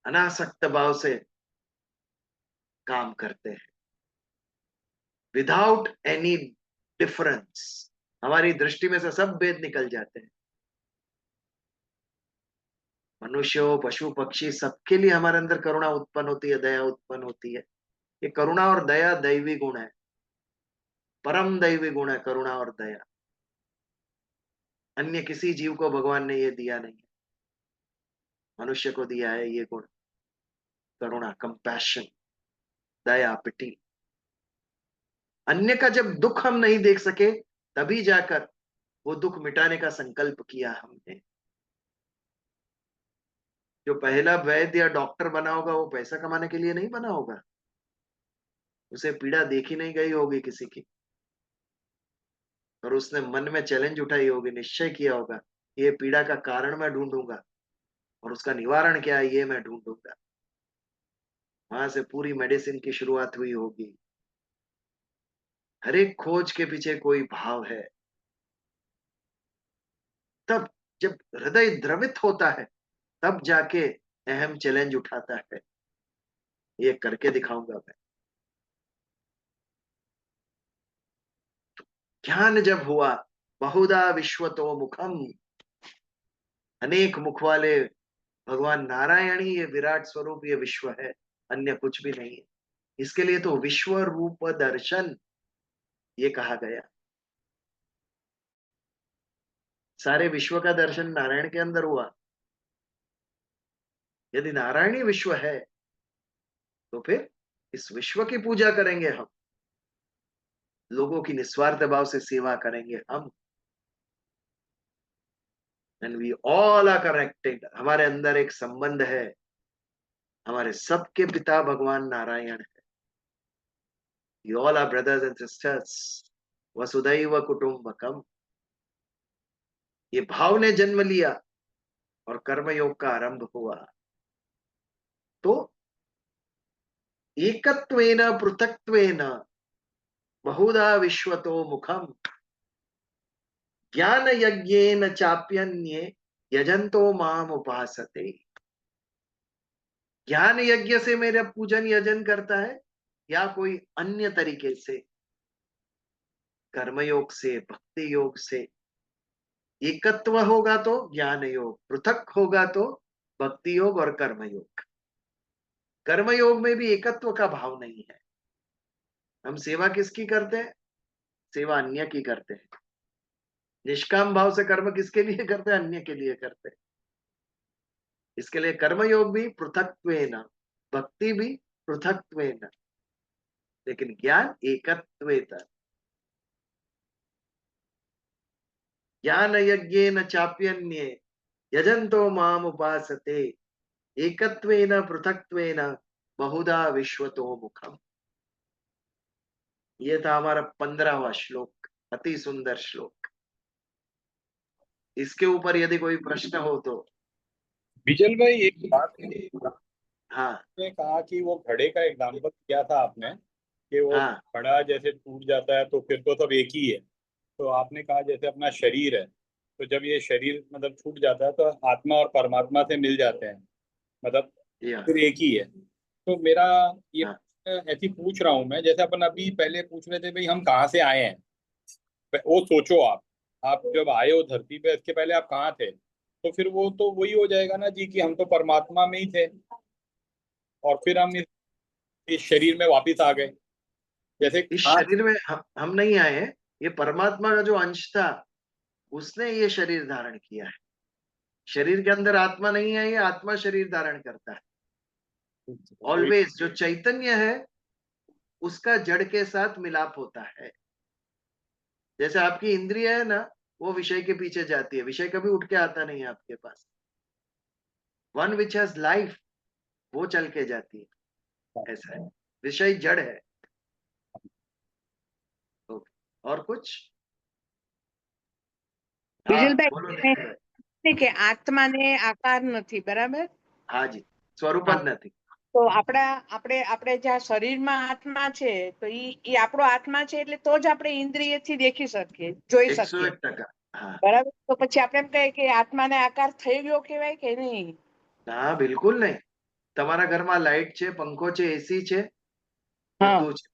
अनासक्त भाव से काम करते हैं, विदाउट एनी डिफरेंस। हमारी दृष्टि में से सब भेद निकल जाते हैं। मनुष्य हो, पशु पक्षी, सबके लिए हमारे अंदर करुणा उत्पन्न होती है, दया उत्पन्न होती है। ये करुणा और दया दैवी गुण है, परम दैवी गुण है करुणा और दया। अन्य किसी जीव को भगवान ने ये दिया नहीं है, मनुष्य को दिया है ये गुण। करुणा, कंपैशन, दया, पिटी। अन्य का जब दुख हम नहीं देख सके, तभी जाकर वो दुख मिटाने का संकल्प किया हमने। जो पहला वैद्य या डॉक्टर बना होगा, वो पैसा कमाने के लिए नहीं बना होगा। उसे पीड़ा देखी नहीं गई होगी किसी की, और उसने मन में चैलेंज उठाई होगी, निश्चय किया होगा, ये पीड़ा का कारण मैं ढूंढूंगा और उसका निवारण क्या है, ये मैं ढूंढूंगा। वहां से पूरी मेडिसिन की शुरुआत हुई होगी। हर एक खोज के पीछे कोई भाव है। तब जब हृदय द्रवित होता है, तब जाके अहम चैलेंज उठाता है, ये करके दिखाऊंगा मैं। ज्ञान जब हुआ, बहुधा विश्वतो मुखम, अनेक मुख वाले भगवान नारायण ही ये विराट स्वरूप, ये विश्व है, अन्य कुछ भी नहीं है। इसके लिए तो विश्व रूप दर्शन ये कहा गया। सारे विश्व का दर्शन नारायण के अंदर हुआ। यदि नारायणी विश्व है तो फिर इस विश्व की पूजा करेंगे हम, लोगों की निस्वार्थ भाव से सेवा करेंगे हम। And we all are connected. हमारे अंदर एक संबंध है, हमारे सबके पिता भगवान नारायण है। We all are brothers and sisters, वसुधैव कुटुंबकम। ये भाव ने जन्म लिया और कर्मयोग का आरंभ हुआ। तो एकत्वेन पृथक्त्वेन बहुधा विश्वतो मुखम ज्ञान यज्ञेन चाप्यन्ये यजंतो माम उपासते। ज्ञान यज्ञ से मेरा पूजन यजन करता है या कोई अन्य तरीके से, कर्मयोग से, भक्ति योग से। एकत्व होगा तो ज्ञान योग, पृथक होगा तो भक्ति योग और कर्मयोग। कर्मयोग में भी एकत्व का भाव नहीं है। हम सेवा किसकी करते हैं? सेवा अन्य की करते हैं। निष्काम भाव से कर्म किसके लिए करते हैं? अन्य के लिए करते हैं। इसके लिए कर्मयोग भी पृथक्त्वेन, भक्ति भी पृथक्त्वेन, लेकिन ज्ञान एकत्वेन। ज्ञान यज्ञेन चाप्यन्ये यजंतो माम उपासते एकत्वेन पृथक्त्वेन बहुधा विश्वतो मुखम। ये था हमारा 15वां श्लोक, अति सुंदर श्लोक। इसके ऊपर यदि कोई प्रश्न हो तो। विजल भाई, एक बात है। हाँ आपने कहा कि वो घड़े का एग्जाम्पल किया था आपने कि वो हाँ घड़ा जैसे टूट जाता है तो फिर तो सब एक ही है। तो आपने कहा जैसे अपना शरीर है, तो जब ये शरीर मतलब छूट जाता है तो आत्मा और परमात्मा से मिल जाते हैं, मतलब या फिर एक ही है। तो मेरा ये हाँ ऐसी पूछ रहा हूँ मैं, जैसे अपन अभी पहले पूछ रहे थे भाई हम कहाँ से आए हैं। वो सोचो आप जब आए हो धरती पे, इसके पहले आप कहाँ थे? तो फिर वो तो वही हो जाएगा ना जी कि हम तो परमात्मा में ही थे और फिर हम इस शरीर में वापिस आ गए। जैसे इस हाँ, शरीर में हम नहीं आए हैं। ये परमात्मा का जो अंश था उसने ये शरीर धारण किया है। शरीर के अंदर आत्मा नहीं है, ये आत्मा शरीर धारण करता है। वही ऑलवेज जो चैतन्य है उसका जड़ के साथ मिलाप होता है। जैसे आपकी इंद्रिय है ना, वो विषय के पीछे जाती है, विषय कभी उठ के आता नहीं है आपके पास। वन विच हैज लाइफ वो चल के जाती है। ऐसा है, विषय जड़ है। ओके, और कुछ? हाँ बोलो વિજલભાઈ નિખિલ ભાઈ। કે આત્માને આકાર નથી, બરાબર? हाँ जी, स्वरूप હા, જ નથી। તો આપણે જ્યાં શરીરમાં આત્મા છે તો ઈ આપણો આત્મા છે એટલે તો જ આપણે ઇન્દ્રિયથી देखી શકીએ, જોઈ શકીએ, 101%। हाँ બરાબર? તો પછી આપણે એમ કહીએ કે આત્માને આકાર થઈ ગયો કહેવાય કે નહીં? ના બિલકુલ નહીં। તમારા ઘરમાં લાઈટ છે, પંખો છે, એસી છે, હા, બધું છે,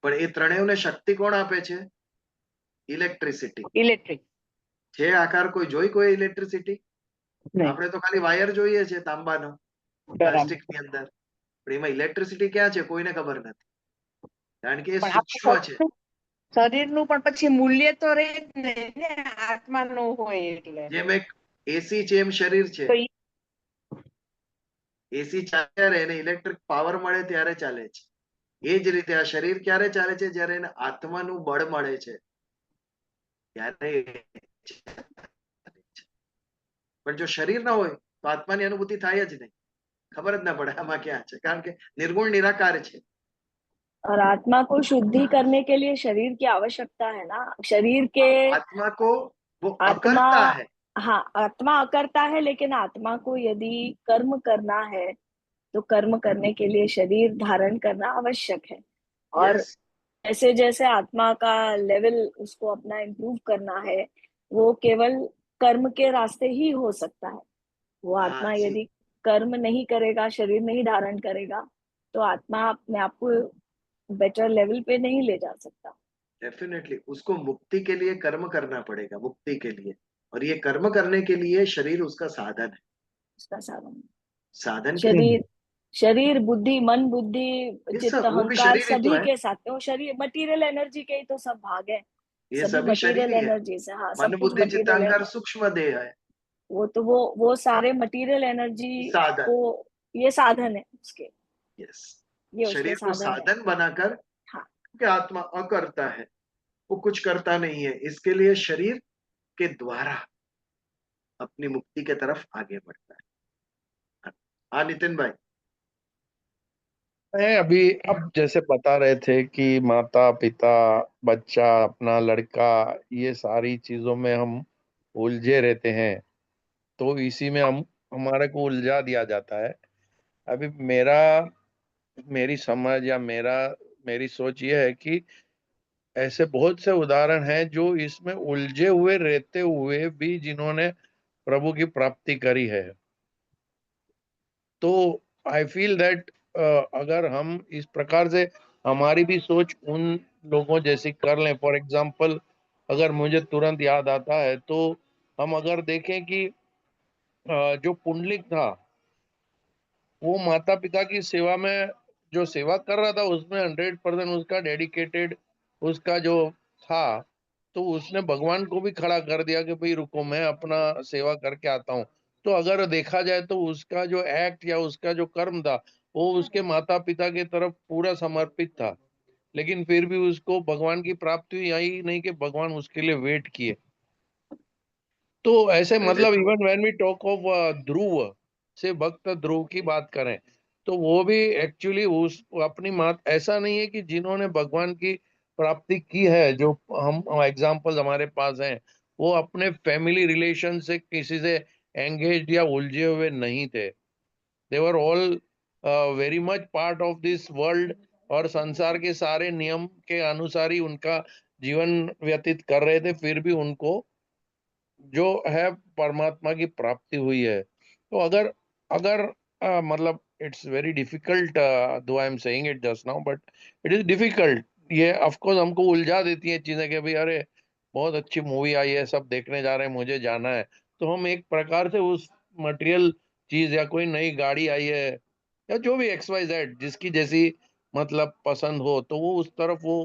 પણ એ ત્રણેયને શક્તિ કોણ આપે છે? ઇલેક્ટ્રિસિટી। ઇલેક્ટ્રિક છે આકાર કોઈ જોઈ કોઈ ઇલેક્ટ્રિસિટી? નહીં, આપણે તો ખાલી વાયર જોઈએ છે તાંબાનો બરાબર. પ્લાસ્ટિકની અંદર, પણ એમાં ઇલેક્ટ્રિસિટી ક્યાં છે કોઈને ખબર નથી, કારણ કે એ પણ સૂક્ષ્મ છે। શરીરનું પણ પછી મૂલ્ય તો રહે જ ને આત્માનું હોય એટલે, જેમ એક એસી છે એમ શરીર છે। તો ઈ એસી ચાલ્યા રહે એને ઇલેક્ટ્રિક પાવર મળે ત્યારે ચાલે છે। એ જ રીતે આ શરીર ક્યારે ચાલે છે? જ્યારે એને આત્માનું બળ મળે છે ત્યારે। પણ જો શરીર ના હોય તો આત્માની અનુભૂતિ થાય જ નહીં, ખબર જ ના પડે આમાં ક્યાં છે, કારણ કે નિર્ગुण निराकार છે। और आत्मा को शुद्धि करने के लिए शरीर की आवश्यकता है ना। शरीर के आत्मा को वो आत्मा, अकर्ता है। हाँ आत्मा अकर्ता है, लेकिन आत्मा को यदि कर्म करना है तो कर्म करने के लिए शरीर धारण करना आवश्यक है। और यस जैसे जैसे आत्मा का लेवल उसको अपना इम्प्रूव करना है, वो केवल कर्म के रास्ते ही हो सकता है। वो हाँ आत्मा जी, यदि कर्म नहीं करेगा, शरीर नहीं धारण करेगा, तो आत्मा अपने आप को बेटर लेवल पे नहीं ले जा सकता। डेफिनेटली उसको मुक्ति के लिए कर्म करना पड़ेगा, मुक्ति के लिए। और ये कर्म करने के लिए शरीर उसका साधन है। उसका साधन साधन के शरीर शरीर बुद्धि मन बुद्धि ये चित्त सब, वो भी अहंकार शरीर ही तो सभी है। के साथ में, वो शरीर मटेरियल एनर्जी के ही तो सब भाग है, ये सभी सभी शरीर मटेरियल ही है। एनर्जी से, हाँ मन सब कुछ बुद्धि चित्त मटेरियल है। अहंकार सूक्ष्म देह है, वो तो वो सारे मटेरियल एनर्जी साधन। को, ये साधन है उसके, यस, ये उसके शरीर को साधन है। साधन बनाकर, हाँ क्योंकि आत्मा अकर्ता है, वो कुछ करता नहीं है, इसके लिए शरीर के द्वारा अपनी मुक्ति के तरफ आगे बढ़ता है। हाँ नितिन भाई। मैं अभी अब जैसे बता रहे थे कि माता पिता बच्चा अपना लड़का, ये सारी चीजों में हम उलझे रहते हैं, तो इसी में हम हमारे को उलझा दिया जाता है। अभी मेरी समझ या मेरी सोच ये है कि ऐसे बहुत से उदाहरण हैं जो इसमें उलझे हुए रहते हुए भी जिन्होंने प्रभु की प्राप्ति करी है। तो आई फील दैट अगर हम इस प्रकार से हमारी भी सोच उन लोगों जैसी कर लें, फॉर एग्जाम्पल अगर मुझे तुरंत याद आता है तो हम अगर देखें कि जो पुंडलिक था वो माता पिता की सेवा में जो सेवा कर रहा था उसमें 100% उसका डेडिकेटेड उसका जो था, तो उसने भगवान को भी खड़ा कर दिया कि भाई रुको मैं अपना सेवा करके आता हूँ। तो अगर देखा जाए तो उसका जो एक्ट या उसका जो कर्म था वो उसके माता पिता की तरफ पूरा समर्पित था, लेकिन फिर भी उसको भगवान की प्राप्ति हुई, यही नहीं कि भगवान उसके लिए वेट किए। तो ऐसे पहले मतलब तो even when we talk of Dhruv से भक्त ध्रुव की बात करें तो वो भी एक्चुअली उस अपनी मात ऐसा नहीं है कि जिन्होंने भगवान की प्राप्ति की है, जो हम एग्जांपल्स हमारे पास हैं, वो अपने फैमिली रिलेशन से किसी से एंगेज या उलझे हुए नहीं थे। They were all very much part of this world और संसार के सारे नियम के अनुसार ही उनका जीवन व्यतीत कर रहे थे, फिर भी उनको जो है परमात्मा की प्राप्ति हुई है। तो अगर अगर मतलब इट्स वेरी डिफिकल्ट, दो I am saying it just now, but it is difficult. ये ऑफ कोर्स हमको उलझा देती है चीजें कि भाई अरे बहुत अच्छी मूवी आई है, सब देखने जा रहे हैं, मुझे जाना है। तो हम एक प्रकार से उस मटेरियल चीज या कोई नई गाड़ी आई है या जो भी एक्स वाई जेड जिसकी जैसी मतलब पसंद हो तो वो उस तरफ वो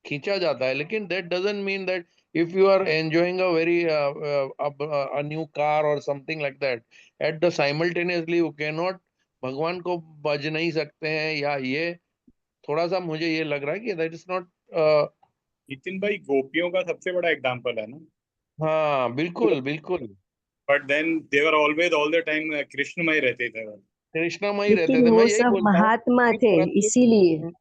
खींचा जाता है। लेकिन that doesn't mean that if you are enjoying a very a new car or something like that, at the simultaneously you cannot भगवान को बज नहीं सकते हैं, या ये थोड़ा सा मुझे ये लग रहा है कि दैट इज नॉट। नितिन भाई गोपियों का सबसे बड़ा एग्जाम्पल है ना। हाँ बिल्कुल बिल्कुल। But then they were always all the time कृष्णमय रहते थे वो। कृष्णमय रहते लेकिन थे, मैं वो यही सब बोलता हूँ महात्मा कि थे, इसीलिए प्रत्येक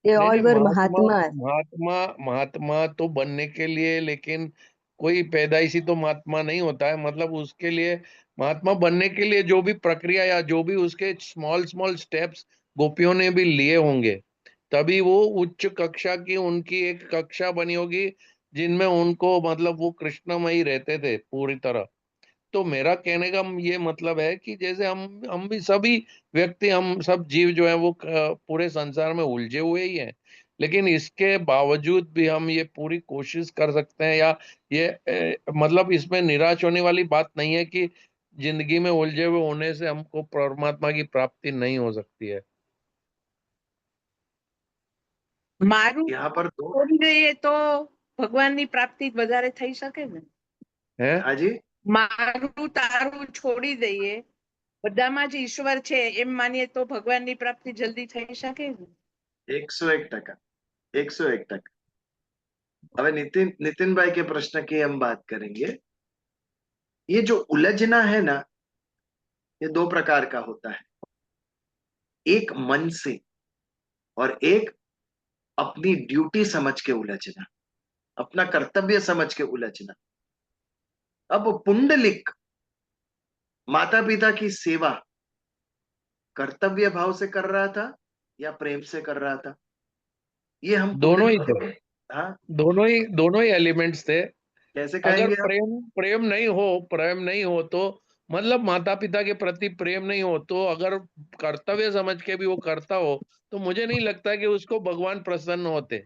दे नहीं ऑल नहीं वर महात्मा महात्मा। महात्मा महात्मा तो बनने के लिए, लेकिन कोई पैदाइशी तो महात्मा नहीं होता है। मतलब उसके लिए महात्मा बनने के लिए जो भी प्रक्रिया या जो भी उसके स्मॉल स्मॉल स्टेप्स गोपियों ने भी लिए होंगे, तभी वो उच्च कक्षा की उनकी एक कक्षा बनी होगी जिनमें उनको मतलब वो कृष्णमयी रहते थे पूरी तरह। तो मेरा कहने का ये मतलब है कि जैसे हम भी सभी व्यक्ति, हम सब जीव जो है वो पूरे संसार में उलझे हुए ही हैं, लेकिन इसके बावजूद भी हम ये पूरी कोशिश कर सकते हैं, या ये मतलब इसमें निराश होने वाली बात नहीं है कि जिंदगी में उलझे हुए होने से हमको परमात्मा की प्राप्ति नहीं हो सकती है। મારું यहाँ पर दो છોડી દઈએ તો ભગવાનની પ્રાપ્તિ વધારે થઈ શકે ને. है हाँ जी, મારું તારું છોડી દઈએ, બધામાં જ ઈશ્વર છે એમ માનીએ તો ભગવાનની પ્રાપ્તિ જલ્દી થઈ શકે ને. 101%, 101%। अब नितिन भाई के प्रश्न की हम बात करेंगे। ये जो उलझना है ना, ये दो प्रकार का होता है। एक मन से, और एक अपनी ड्यूटी समझ के उलझना, अपना कर्तव्य समझ के उलझना। अब पुंडलिक माता पिता की सेवा कर्तव्य भाव से कर रहा था या प्रेम से कर रहा था, ये हम दोनों ही पुंडलिक थे, को, हाँ दोनों ही एलिमेंट्स थे। कैसे अगर कहेंगे आप? प्रेम नहीं हो तो मतलब माता पिता के प्रति प्रेम नहीं हो तो अगर कर्तव्य समझ के भी वो करता हो तो मुझे नहीं लगता कि उसको भगवान प्रसन्न होते।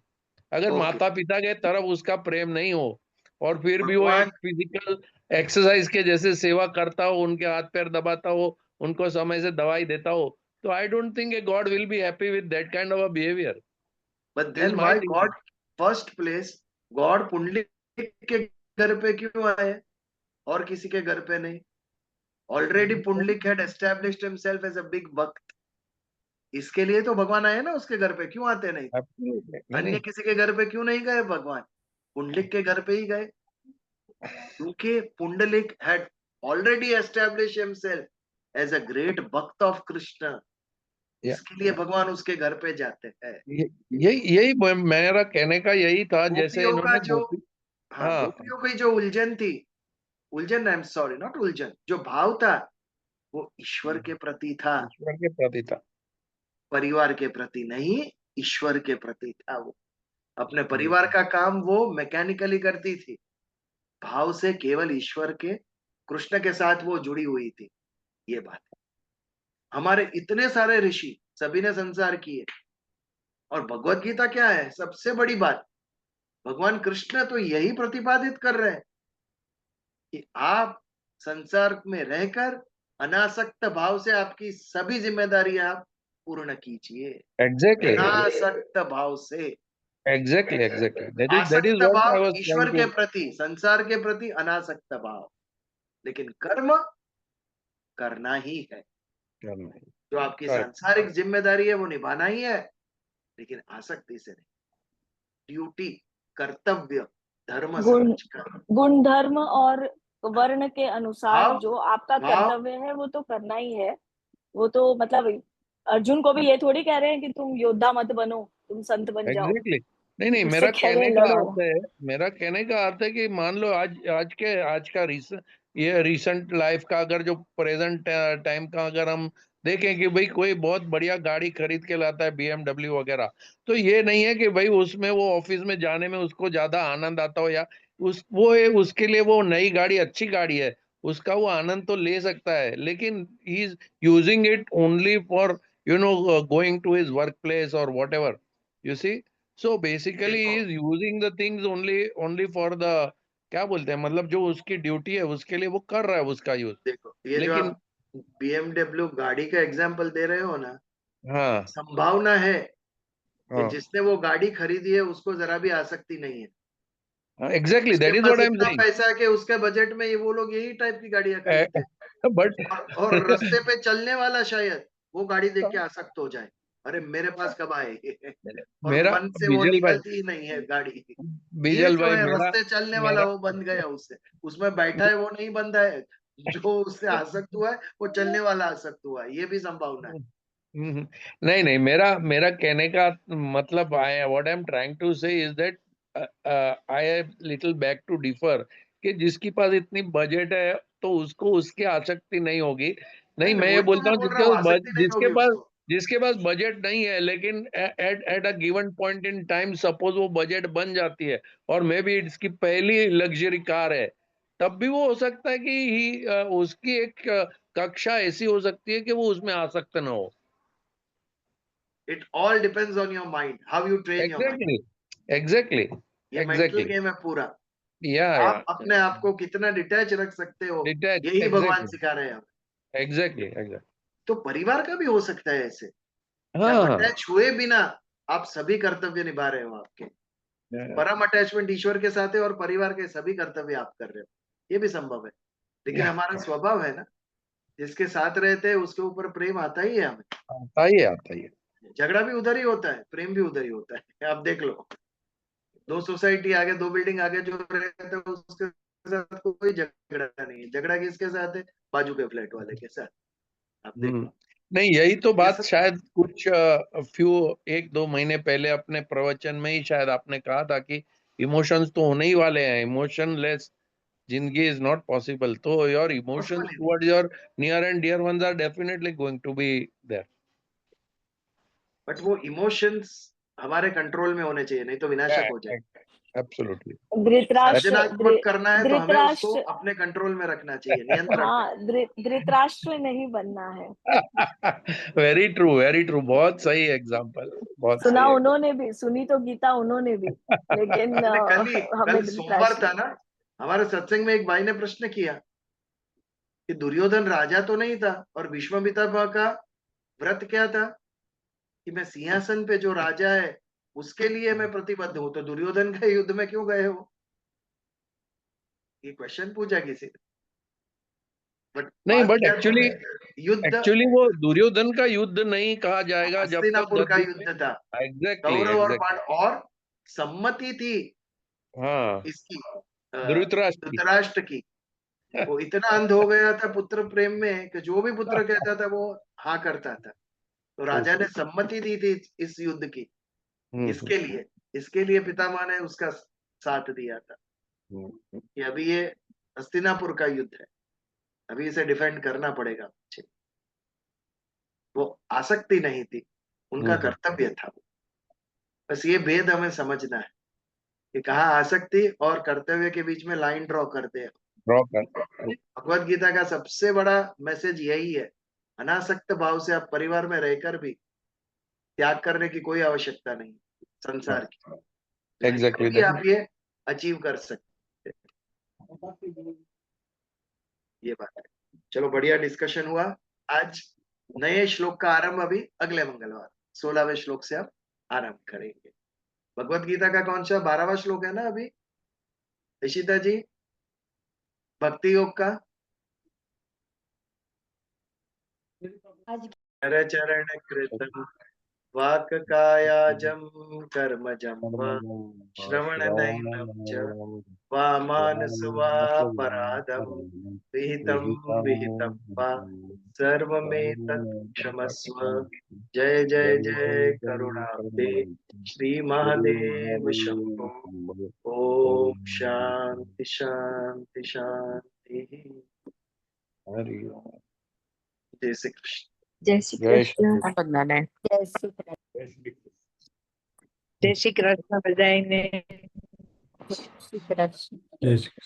अगर ओके, माता पिता के तरफ उसका प्रेम नहीं हो और फिर भी वो भगवान, एक फिजिकल एक्सरसाइज के जैसे सेवा करता हो, उनके हाथ पैर दबाता हो, उनको समय से दवाई देता हो, So I don't think a God will be happy with that kind of a behavior. But This is then my why thinking. God first place God Pundalik के घर पे क्यों आए और किसी के घर पे नहीं? Already Pundalik had established himself as a big भक्त. इसके लिए तो भगवान आए ना उसके घर पे, क्यों आते नहीं? Absolutely. अन्य किसी के घर पे क्यों नहीं गए भगवान? पुंडलिक के घर पे ही गए, क्योंकि Pundalik had already established himself as a great भक्त of Krishna. Yeah. इसके लिए भगवान उसके घर पे जाते हैं। यही मेरा कहने का यही था। जैसे गोपियों का इन्होंने जो गोपी, हाँ गोपियों की जो उलझन थी, उलझन आई एम सॉरी नॉट उलझन, जो भाव था वो ईश्वर के प्रति था, ईश्वर के प्रति था, परिवार के प्रति नहीं, ईश्वर के प्रति था। वो अपने परिवार का काम वो मैकेनिकली करती थी, भाव से केवल ईश्वर के, कृष्ण के साथ वो जुड़ी हुई थी। ये बात है। हमारे इतने सारे ऋषि सभी ने संसार किए, और भगवत गीता क्या है सबसे बड़ी बात, भगवान कृष्ण तो यही प्रतिपादित कर रहे हैं कि आप संसार में रहकर अनासक्त भाव से आपकी सभी जिम्मेदारियां आप पूर्ण कीजिए। एग्जैक्टली अनासक्त भाव से, एग्जैक्टली दैट इज आसक्त व्हाट आई भाव वाज ईश्वर ट्राइंग के टू। प्रति, संसार के प्रति अनासक्त भाव, लेकिन कर्म करना ही है। जो आपकी सांसारिक जिम्मेदारी है वो निभाना ही है, लेकिन आसक्ति से नहीं। ड्यूटी, कर्तव्य, धर्म समझकर, गुण धर्म और वर्ण के अनुसार भाव- जो आपका भाव- कर्तव्य है वो तो करना ही है। वो तो मतलब अर्जुन को भी ये थोड़ी कह रहे हैं कि तुम योद्धा मत बनो, तुम संत बन जाओ। एग्जैक्टली नहीं, उससे मेरा कह रहे कहने हैं का लड़ो। अर्थ है, मेरा कहने का अर्थ है कि मान लो आज का ये रिसेंट लाइफ का अगर जो प्रेजेंट टाइम का अगर हम देखें कि भाई कोई बहुत बढ़िया गाड़ी खरीद के लाता है BMW वगैरह, तो ये नहीं है कि भाई उसमें वो ऑफिस में जाने में उसको ज्यादा आनंद आता हो, या उसके लिए वो नई गाड़ी अच्छी गाड़ी है, उसका वो आनंद तो ले सकता है, लेकिन he is using it only for going to his work place और whatever, you see. So basically he is using the things only for the, क्या बोलते हैं, मतलब जो उसकी ड्यूटी है उसके लिए वो कर रहा है उसका यूज। देखो ये जो लेकिन आप BMW गाड़ी का एग्जाम्पल दे रहे हो ना, हाँ संभावना है कि हाँ जिसने वो गाड़ी खरीदी है उसको जरा भी आसक्ति नहीं है। एग्जैक्टली उसके that is pass what I M इतना सेइंग। पैसा है कि उसके बजट में ये वो लोग यही टाइप की गाड़ियां खरीदते हैं, बट और रास्ते पे चलने वाला शायद वो गाड़ी देख के आसक्त हो जाए, अरे मेरे पास कब आए और मेरा मन से वो बीजल भाई, निकलती ही नहीं है गाड़ी। ये बीजल जो भाई है मेरा रास्ते चलने वाला मेरा वो बंद गया, उससे उसमें बैठा है वो नहीं बंधा है, जो उससे आसक्त हुआ है वो चलने वाला आसक्त हुआ है, ये भी संभावना है। नहीं नहीं, मेरा कहने का मतलब what I am trying to say is that I have little back to differ, कि जिसके पास इतनी बजट है तो उसको उसकी आसक्ति नहीं होगी। नहीं, मैं ये वही तो बोलता मैं हूँ बोल रहा हूँ, आसक्ति नहीं होगी उसको। जिसके पास बजट नहीं है, लेकिन at a given point in time suppose वो बजट बन जाती है और मे बी इसकी पहली लग्जरी कार है, तब भी वो हो सकता है कि उसकी एक कक्षा ऐसी हो सकती है कि वो उसमें आसक्त ना हो। It all depends on your mind, how you train your mind. Exactly ये मेंटल गेम है पूरा। या आप अपने आप को कितना डिटैच रख सकते हो, डिटैच, यही भगवान सिखा रहे हैं हमें। एग्जैक्टली तो परिवार का भी हो सकता है ऐसे, हाँ हाँ अटैच हुए बिना आप सभी कर्तव्य निभा रहे हो, आपके परम अटैचमेंट ईश्वर के साथ है और परिवार के सभी कर्तव्य आप कर रहे हो, ये भी संभव है। लेकिन हमारा स्वभाव है ना, जिसके साथ रहते हैं उसके ऊपर प्रेम आता ही है हमें। आता ही है। झगड़ा भी उधर ही होता है, प्रेम भी उधर ही होता है। आप देख लो, दो सोसाइटी आगे, दो बिल्डिंग आगे जो रहते हैं उसके साथ कोई झगड़ा नहीं है, झगड़ा किसके साथ है, बाजू के फ्लैट वाले के साथ। आप देखो, नहीं, यही तो बात सब शायद कुछ एक दो महीने पहले अपने प्रवचन में ही शायद आपने कहा था कि इमोशंस तो होने ही वाले हैं, इमोशनलेस जिंदगी इज नॉट पॉसिबल, तो your emotions towards your near and dear ones are definitely going to be there, but वो इमोशंस हमारे कंट्रोल में होने चाहिए, नहीं तो विनाशक हो जाए। एब्सोल्युटली। सृजनात्मक करना है तो हमें उसको धृतराष्ट्र, अपने कंट्रोल में रखना चाहिए, नियंत्रण हाँ, धृतराष्ट्र नहीं बनना है। वेरी ट्रू, बहुत सही एग्जांपल, बहुत सुना सही। उन्होंने भी, सुनी तो गीता उन्होंने भी, लेकिन कल सोमवार था ना, हमारे सत्संग में एक भाई ने प्रश्न किया कि दुर्योधन राजा तो नहीं था और विश्वामित्र का व्रत क्या था कि मैं सिंहासन पे जो राजा है उसके लिए मैं प्रतिबद्ध हूं, तो दुर्योधन के युद्ध में क्यों गए वो? ये क्वेश्चन पूछा किसी ने, बट नहीं, बात बट क्या थी? युद्ध एक्चुअली वो दुर्योधन का युद्ध नहीं कहा जाएगा जब तक हस्तिनापुर का गद्दी युद्ध था, एग्जैक्टली कौरव और एग्जैक्टली पांडव, और सम्मति थी हाँ इसकी धृतराष्ट्र की धृतराष्ट्र की। वो इतना अंध हो गया था पुत्र प्रेम में कि जो भी पुत्र कहता था वो हाँ करता था। तो राजा ने सम्मति दी थी इस युद्ध की, इसके लिए पितामह ने उसका साथ दिया था कि अभी ये हस्तिनापुर का युद्ध है, अभी इसे डिफेंड करना पड़ेगा मुझे। वो आसक्ति नहीं थी, उनका कर्तव्य था। बस ये भेद हमें समझना है कि कहाँ आसक्ति और कर्तव्य के बीच में लाइन ड्रॉ करते हैं। भगवत गीता का सबसे बड़ा मैसेज यही है, अनासक्त भाव से आप परिवार में रहकर भी त्याग करने की कोई आवश्यकता नहीं संसार की। एग्जैक्टली आप ये अचीव कर सकते हैं। ये बात है। चलो बढ़िया डिस्कशन हुआ। आज नए श्लोक का आरंभ अभी अगले मंगलवार 16वें श्लोक से आप आरंभ करेंगे। भगवत गीता का कौन सा 12वां श्लोक है ना अभी इशिता जी, भक्ति योग का? चर चरण कृतम वाक कायाजम कर्मजम व श्रवण नयनम च वामानसवापराधम विहितम विहितम वा सर्वमेतत् क्षमस्व। जय जय जय करुणाब्दे श्री महादेव शंभो। ओम शांति शांति शांति। जय श्री कृष्ण। जय श्री जय श्री कृष्ण। जय श्री कृष्ण। जय श्री कृष्ण बधाई ने। जय श्री कृष्ण। जय श्री कृष्ण।